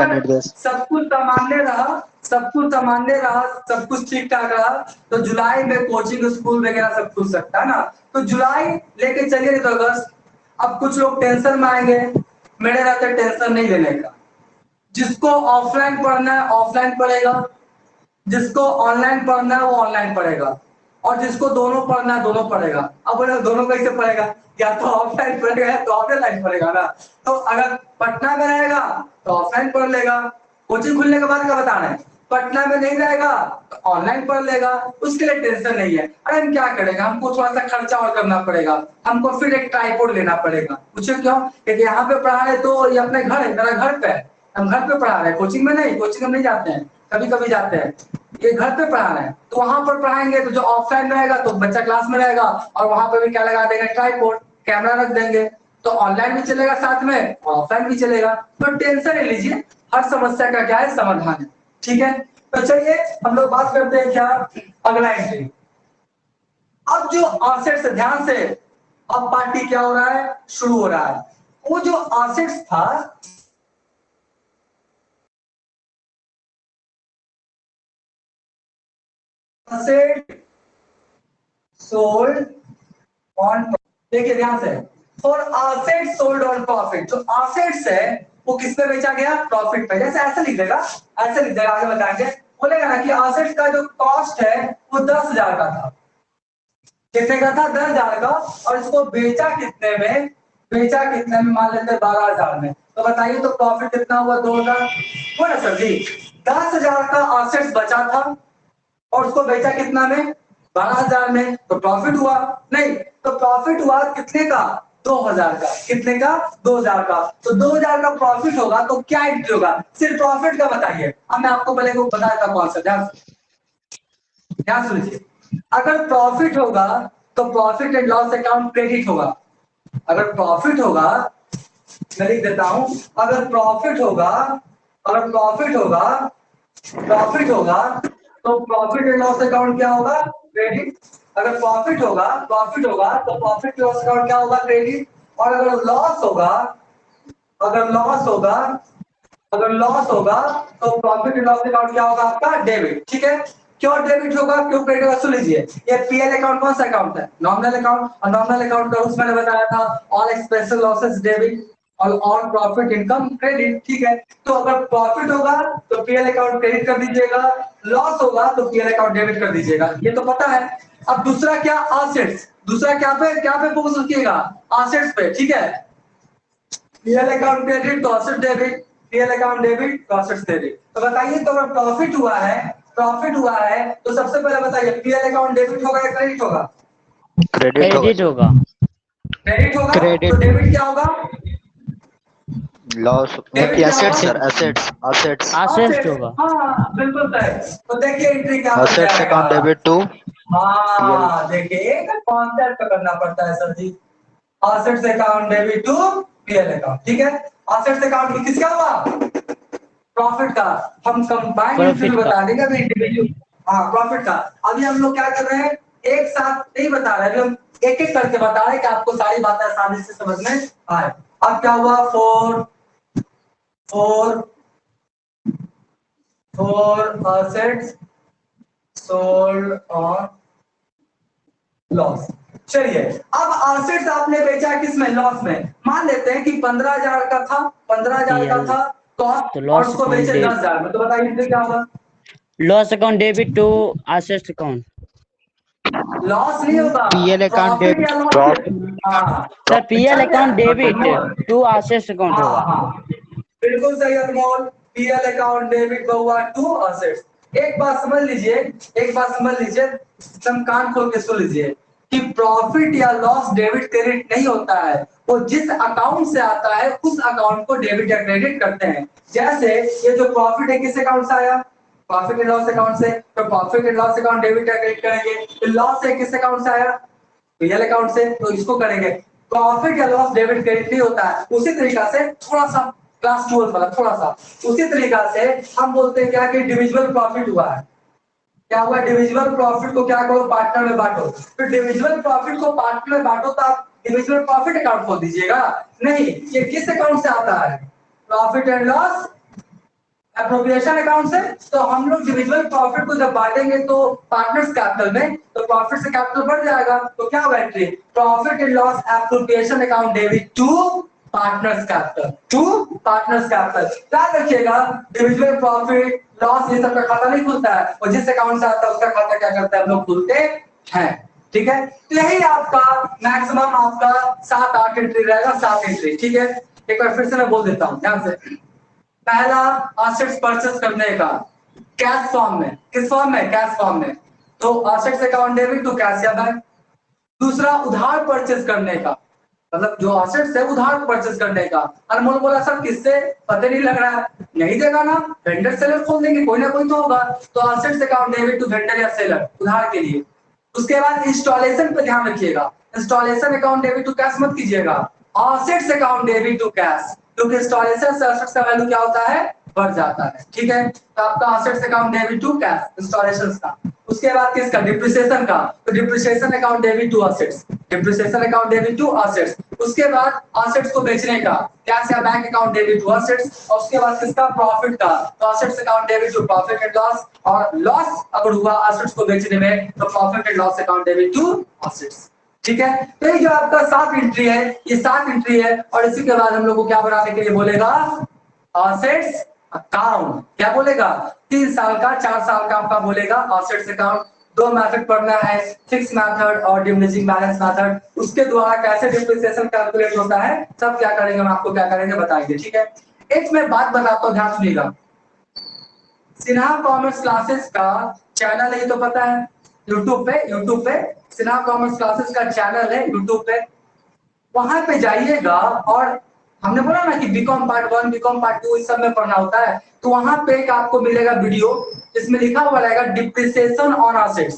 निर्देश। सब कुछ सामान्य रहा, सब कुछ सामान्य रहा, सब कुछ ठीक ठाक रहा, तो जुलाई में कोचिंग स्कूल वगैरह सब खुल सकता है ना। तो जुलाई लेके चलिए, नहीं तो अगस्त। अब कुछ लोग टेंशन में आएंगे, मेरे रहते टेंशन नहीं लेने का। जिसको ऑफलाइन पढ़ना है ऑफलाइन पढ़ेगा, जिसको ऑनलाइन पढ़ना है वो ऑनलाइन पढ़ेगा, और जिसको दोनों पढ़ना है दोनों पढ़ेगा। अब बोले दोनों कैसे पढ़ेगा, या तो ऑफलाइन पढ़ेगा या तो ऑनलाइन पढ़ेगा ना। तो अगर पटना में रहेगा तो ऑफलाइन पढ़ लेगा, कोचिंग खुलने के बाद का बताना है। पटना में नहीं रहेगा तो ऑनलाइन पढ़ लेगा, उसके लिए टेंशन नहीं है। अरे हम क्या करेगा, हमको थोड़ा सा खर्चा और करना पड़ेगा, हमको फिर एक ट्राइपॉड लेना पड़ेगा। पूछे क्यों, क्योंकि यहाँ पे पढ़ा रहे तो ये अपने घर है, मेरा घर पे है, हम घर पे पढ़ा रहे हैं, कोचिंग में नहीं, कोचिंग हम नहीं जाते हैं, कभी कभी जाते हैं, ये घर पे पढ़ा रहे हैं। तो वहां पर पढ़ाएंगे तो जो ऑफलाइन रहेगा तो बच्चा क्लास में रहेगा, और वहां पर भी क्या लगा देंगे, ट्राइपॉड, कैमरा रख देंगे, तो ऑनलाइन भी चलेगा साथ में ऑफलाइन भी चलेगा। तो टेंशन नहीं लीजिए, हर समस्या का क्या है, समाधान है। ठीक है, तो चलिए हम लोग बात करते हैं क्या, अगला एंट्री। अब जो ऑफसेट, ध्यान से, अब पार्टी क्या हो रहा है, शुरू हो रहा है। वो जो ऑफसेट था, asset sold on, देखिए ध्यान से, for asset sold on profit, जो assets है वो किस पे बेचा गया, प्रॉफिट पे। जैसे ऐसे लिख देगा, ऐसे लिख देगा, आगे बताएंगे, बोलेगा ना कि assets का जो कॉस्ट है वो 10,000 का था। कितने का था, 10,000 का, और इसको बेचा कितने में, बेचा कितने में, मान लेते हैं 12,000 में। तो बताइए तो प्रॉफिट कितना हुआ, 2,000 हुआ ना सर जी। 10,000 का assets बचा था और उसको बेचा कितना में, 12,000 में, तो प्रॉफिट हुआ नहीं, तो प्रॉफिट हुआ कितने का, 2,000 का। कितने का, 2,000 का। तो 2,000 का प्रॉफिट होगा तो क्या एंट्री होगा, सिर्फ प्रॉफिट का बताइए। अब मैं आपको पहले को बताया था कौन सा, ध्यान सुनिए। अगर प्रॉफिट होगा तो profit and loss account credit होगा। अगर प्रॉफिट होगा, मैं लिख देता हूं, अगर प्रॉफिट होगा, अगर प्रॉफिट होगा, प्रॉफिट होगा तो प्रॉफिट एंड लॉस अकाउंट क्या होगा, क्रेडिट। अगर प्रॉफिट होगा, प्रॉफिट होगा तो प्रॉफिट लॉस अकाउंट क्या होगा, क्रेडिट। और अगर लॉस होगा, अगर लॉस होगा, अगर लॉस होगा तो प्रॉफिट एंड लॉस अकाउंट क्या होगा आपका, डेबिट। ठीक है, क्यों डेबिट होगा, क्यों क्रेडिट होगा, सुन लीजिए। ये पीएल अकाउंट कौन सा अकाउंट है, नॉमिनल अकाउंट, और नॉमिनल अकाउंट का रूल्स मैंने बताया था, ऑल एक्सपेंसेस लॉसेस डेबिट और ऑल प्रॉफिट इनकम क्रेडिट। ठीक है, तो अगर प्रॉफिट होगा तो पीएल अकाउंट क्रेडिट कर दीजिएगा, लॉस होगा तो पीएल अकाउंट डेबिट कर दीजिएगा, ये तो पता है। अब दूसरा क्या, असेट्स, दूसरा क्या पे फोकस रखिएगा, असेट्स पे। ठीक है, पीएल अकाउंट क्रेडिट तो asset debit, PL account debit तो असेट्स डेबिट। तो बताइए, तो अगर प्रॉफिट हुआ है, प्रॉफिट हुआ है तो सबसे पहले बताइए पीएल अकाउंट डेबिट होगा या क्रेडिट होगा, क्रेडिट होगा, क्रेडिट होगा। क्रेडिट। तो डेबिट क्या होगा, लॉस, डेबिट क्या एसेट्स होगा, सर, एसेट्स, एसेट्स, असेट्स होगा। हाँ बिल्कुल सही। तो देखिए एंट्री क्या बन एसेट्स जाएगा, अकाउंट डेबिट टू, हाँ देखिए एक कॉन्सेप्ट करना पड़ता है sir ji, assets account debit to PL account. ठीक है, एसेट्स अकाउंट किसका हुआ, प्रॉफिट का। हम कंबाइंड एंट्री प्रॉफिट का। बता देंगे अभी इंडिविजुअल, हाँ प्रॉफिट का। अभी हम लोग क्या कर रहे हैं, एक साथ नहीं बता रहे, अभी हम एक एक करके बता रहे हैं कि आपको सारी बातें आसानी से समझ में आए। अब क्या हुआ, four assets sold on loss. चलिए, अब असेट्स आपने बेचा किसमें, लॉस में। मान लेते हैं कि 15,000 का था, 15,000 का था कॉस्ट, तो और लॉस उसको अकाउंट बेचे 10,000 में। तो बताइए इसमें क्या होगा, loss account debit to assets account. Loss नहीं होगा, पीएल अकाउंट प्रॉफिट डेबिट, या लॉस। प्रॉफिट, हाँ sir PL account debit Anmol, to assets account हाँ होगा। हाँ बिल्कुल सही अनमोल, पीएल अकाउंट डेबिट हुआ टू असेट्स। एक बात समझ लीजिए, एक बात समझ लीजिए, एकदम कान खोल के सुन लीजिए कि प्रॉफिट या लॉस डेबिट क्रेडिट नहीं होता है, वो जिस अकाउंट से आता है उस अकाउंट को डेबिट या क्रेडिट करते हैं। जैसे ये जो प्रॉफिट है किस अकाउंट से आया, प्रॉफिट एंड लॉस अकाउंट से, तो profit and loss account debit या क्रेडिट करेंगे। तो लॉस है किस अकाउंट से आया, पीएल अकाउंट से, तो इसको करेंगे। प्रॉफिट या लॉस डेबिट क्रेडिट नहीं होता है। उसी तरीका से थोड़ा सा क्लास 12 वाला, थोड़ा सा उसी तरीका से हम बोलते हैं क्या कि डिविजिबल प्रॉफिट हुआ है। क्या हुआ, डिविजिबल प्रॉफिट को क्या करो, पार्टनर में बांटो। फिर डिविजिबल प्रॉफिट को पार्टनर में बांटो तो आप डिविजिबल प्रॉफिट अकाउंट खोल दीजिएगा, नहीं, ये किस अकाउंट से आता है, profit and loss appropriation account से। तो हम लोग डिविजिबल प्रॉफिट को जब बांटेंगे तो पार्टनर्स कैपिटल में, तो प्रॉफिट से कैपिटल बढ़ जाएगा, तो क्या होगा entry, profit and loss appropriation account debit to partners capital, to partners capital. याद रखिएगा इंडिविजुअल प्रॉफिट लॉस ये सब का खाता नहीं खुलता है, और जिस अकाउंट से आता है उसका खाता क्या करता है हम लोग खुलते हैं। ठीक है, तो यही आपका मैक्सिमम आपका 7-8 एंट्री रहेगा, 7 एंट्री। ठीक है, एक बार फिर से मैं बोल देता हूँ ध्यान से। पहला असेट्स परचेस करने का कैश फॉर्म में, किस फॉर्म में? कैश फॉर्म में, तो assets account debit to cash या बैंक। दूसरा उधार परचेस करने का, मतलब जो असेट्स है उधार परचेस करने का। अनमोल बोला सर किससे, पता नहीं लग रहा है, नहीं देगा ना, वेंडर सेलर खोल देंगे, कोई ना कोई तो होगा, तो assets account debit to vendor या सेलर उधार के लिए। उसके बाद इंस्टॉलेशन पे ध्यान रखिएगा, installation account debit to cash मत कीजिएगा, assets account debit to cash, क्योंकि इंस्टॉलेशन से असेट्स का वैल्यू क्या होता है, बढ़ जाता है। ठीक है, तो आपका assets account debit to cash installation का। उसके बाद किसका? डिप्रिसिएशन का, तो depreciation account debit to assets, depreciation account debit to assets. उसके बाद असेट्स को बेचने का कैश या bank account debit to assets, और उसके बाद किसका? प्रॉफिट का, तो assets account debit to profit and loss, और लॉस अगर हुआ असेट्स को बेचने में तो profit and loss account debit to assets. ठीक है, तो ये जो आपका 7 एंट्री है, ये 7 एंट्री है, और इसी के बाद हम लोग को क्या बनाने के लिए बोलेगा? Assets account. क्या बोलेगा? 3 साल का 4 साल का आपका बोलेगा असेट्स अकाउंट। 2 मेथड पढ़ना है, फिक्स मेथड और डिमिनिशिंग बैलेंस मेथड। उसके द्वारा कैसे डिप्रिसिएशन कैलकुलेट होता है, सब क्या करेंगे हम आपको क्या करेंगे बताएंगे। ठीक है, एक मैं बात बताता हूं, ध्यान सुनिएगा। सिन्हा कॉमर्स क्लासेस का चैनल है, ये तो पता है, यूट्यूब पे सिन्हा कॉमर्स क्लासेस का चैनल है यूट्यूब पे, वहां पे जाइएगा। और हमने बोला ना कि बीकॉम पार्ट 1 बीकॉम पार्ट 2 इस सब में पढ़ना होता है, तो वहां पे एक आपको मिलेगा वीडियो, जिसमें लिखा हुआ रहेगा डिप्रिसिएशन ऑन असेट्स।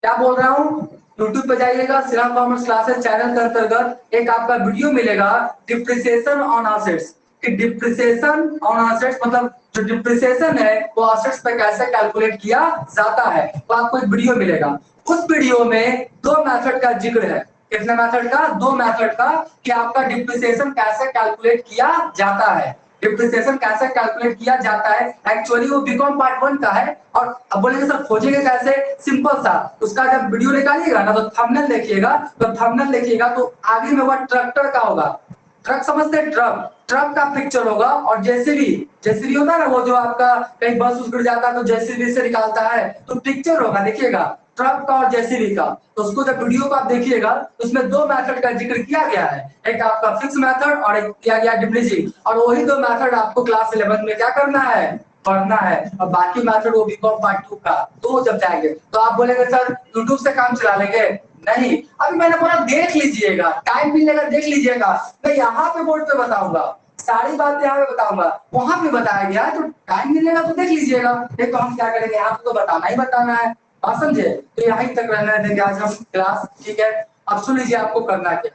क्या बोल रहा हूँ? यूट्यूब पे जाइएगा, सिन्हा कॉमर्स क्लासेस चैनल के अंतर्गत एक आपका वीडियो मिलेगा डिप्रिसिएशन ऑन असेट्स, कि डिप्रिसिएशन ऑन असेट्स मतलब जो डिप्रिसिएशन है वो असेट्स पे कैसे कैलकुलेट किया जाता है, तो आपको एक वीडियो मिलेगा। उस वीडियो में 2 मेथड का जिक्र है। कितने मेथड का? 2 मेथड का, कि आपका डिप्रिसिएशन कैसे कैलकुलेट किया जाता है, डिप्रिसिएशन कैसे कैलकुलेट किया जाता है। एक्चुअली वो बीकॉम पार्ट 1 का है। और अब बोलेंगे सर खोजेंगे कैसे? सिंपल सा, उसका जब वीडियो निकालिएगा ना तो थंबनेल देखिएगा, तो थंबनेल देखिएगा तो आगे में वो ट्रैक्टर का होगा। ट्रक समझते हैं? ट्रक, ट्रक का पिक्चर होगा, और जेसीबी, जेसीबी होता है ना वो जो आपका कहीं बस उस गिर जाता है तो जेसीबी से निकालता है, तो पिक्चर होगा देखिएगा ट्रक का और जेसीबी का। तो उसको जब वीडियो को आप देखिएगा तो उसमें 2 मेथड का जिक्र किया गया है, एक आपका फिक्स मेथड और एक किया गया डिमिनिशिंग, और वही 2 मेथड आपको क्लास 11 में क्या करना है, पढ़ना है। और बाकी मेथड वो बीकॉम पार्ट 2 का, तो जब जाएंगे तो आप बोलेंगे सर यूट्यूब से काम चला लेंगे, नहीं, अभी मैंने बोला देख लीजिएगा, टाइम मिलेगा देख लीजिएगा। मैं यहाँ पे बोर्ड पे बताऊंगा, सारी बातें यहाँ पे बताऊंगा, वहां पे बताया गया है, तो टाइम मिलेगा तो देख लीजिएगा। नहीं तो हम क्या करेंगे, यहाँ पे तो बताना ही बताना है, आप समझे? तो यहीं तक रहने देंगे आज हम क्लास। ठीक है, अब सुन लीजिए आपको करना क्या।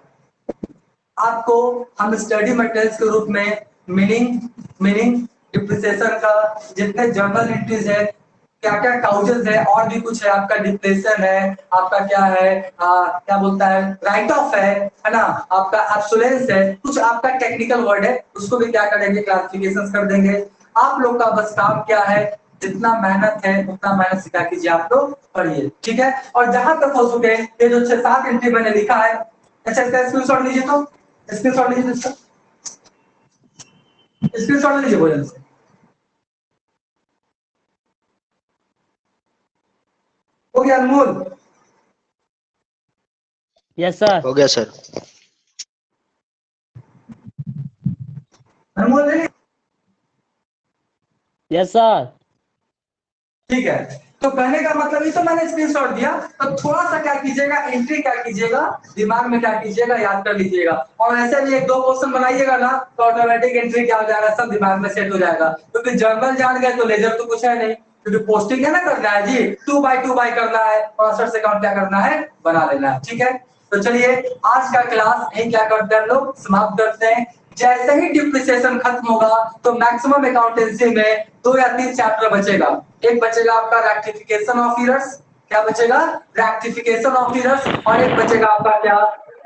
आपको हम स्टडी मटेरियल्स के रूप में मीनिंग डिप्रिसिएशन का जितने जर्नल एंट्रीज है, क्या क्या काउजेस है, और भी कुछ है, आपका डिप्रेशन है, आपका क्या है क्या बोलता है, राइट ऑफ है ना, आपका एब्सोलेंस है, कुछ आपका टेक्निकल वर्ड है, उसको भी क्या करेंगे, क्लासिफिकेशन कर देंगे। आप लोग का बस काम क्या है, जितना मेहनत है उतना मेहनत सिखा कीजिए, आप लोग पढ़िए। ठीक है, और जहां तक हो सके ये जो 6-7 एंट्री मैंने लिखा है, अच्छा इसका स्क्रीनशॉट लीजिए, तो स्क्रीनशॉट लीजिए, इसका स्क्रीनशॉट लीजिए भोजन से। हो गया अनमोल? Yes sir. हो गया सर। अनमोल नहीं? Yes sir. ठीक है, तो कहने का मतलब ये तो मैंने स्क्रीनशॉट दिया, तो थोड़ा सा क्या कीजिएगा, एंट्री क्या कीजिएगा, दिमाग में क्या कीजिएगा, याद कर लीजिएगा। और ऐसे भी 1-2 क्वेश्चन बनाइएगा ना तो ऑटोमेटिक एंट्री क्या हो जाएगा, सब दिमाग में सेट हो जाएगा। क्योंकि जर्नल जान गए तो लेजर तो कुछ है नहीं, क्योंकि पोस्टिंग है ना करना है जी, 2x2 करना है, और असेट्स अकाउंट क्या करना है, बना लेना है। ठीक है, तो चलिए आज का क्लास यही क्या करते हैं हम लोग, समाप्त करते हैं। जैसे ही डिप्रिसिएशन खत्म होगा तो मैक्सिमम अकाउंटेंसी में 2 या 3 चैप्टर बचेगा। एक बचेगा आपका रेक्टिफिकेशन ऑफ एरर्स, क्या बचेगा, रेक्टिफिकेशन ऑफ एरर्स, और एक बचेगा आपका क्या,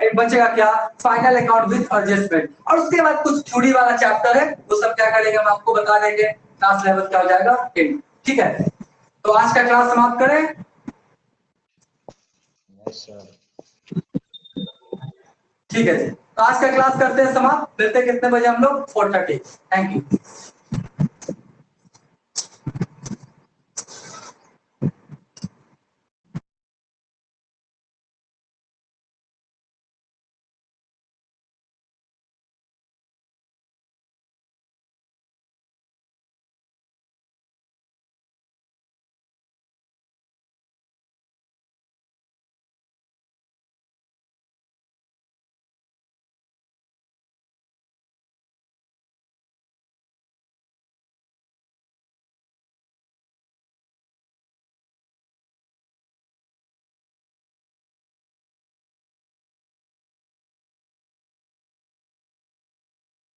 एक बचेगा क्या, फाइनल अकाउंट विद एडजस्टमेंट। और उसके बाद कुछ थ्योरी वाला चैप्टर है, वो सब क्या करेंगे हम आपको बता देंगे, क्लास लेवल क्या हो जाएगा 10। ठीक है, तो आज का क्लास समाप्त करें। Yes sir. ठीक है जी। तो आज का क्लास करते हैं समाप्त। मिलते हैं कितने बजे हम लोग? 4:30। Thank you.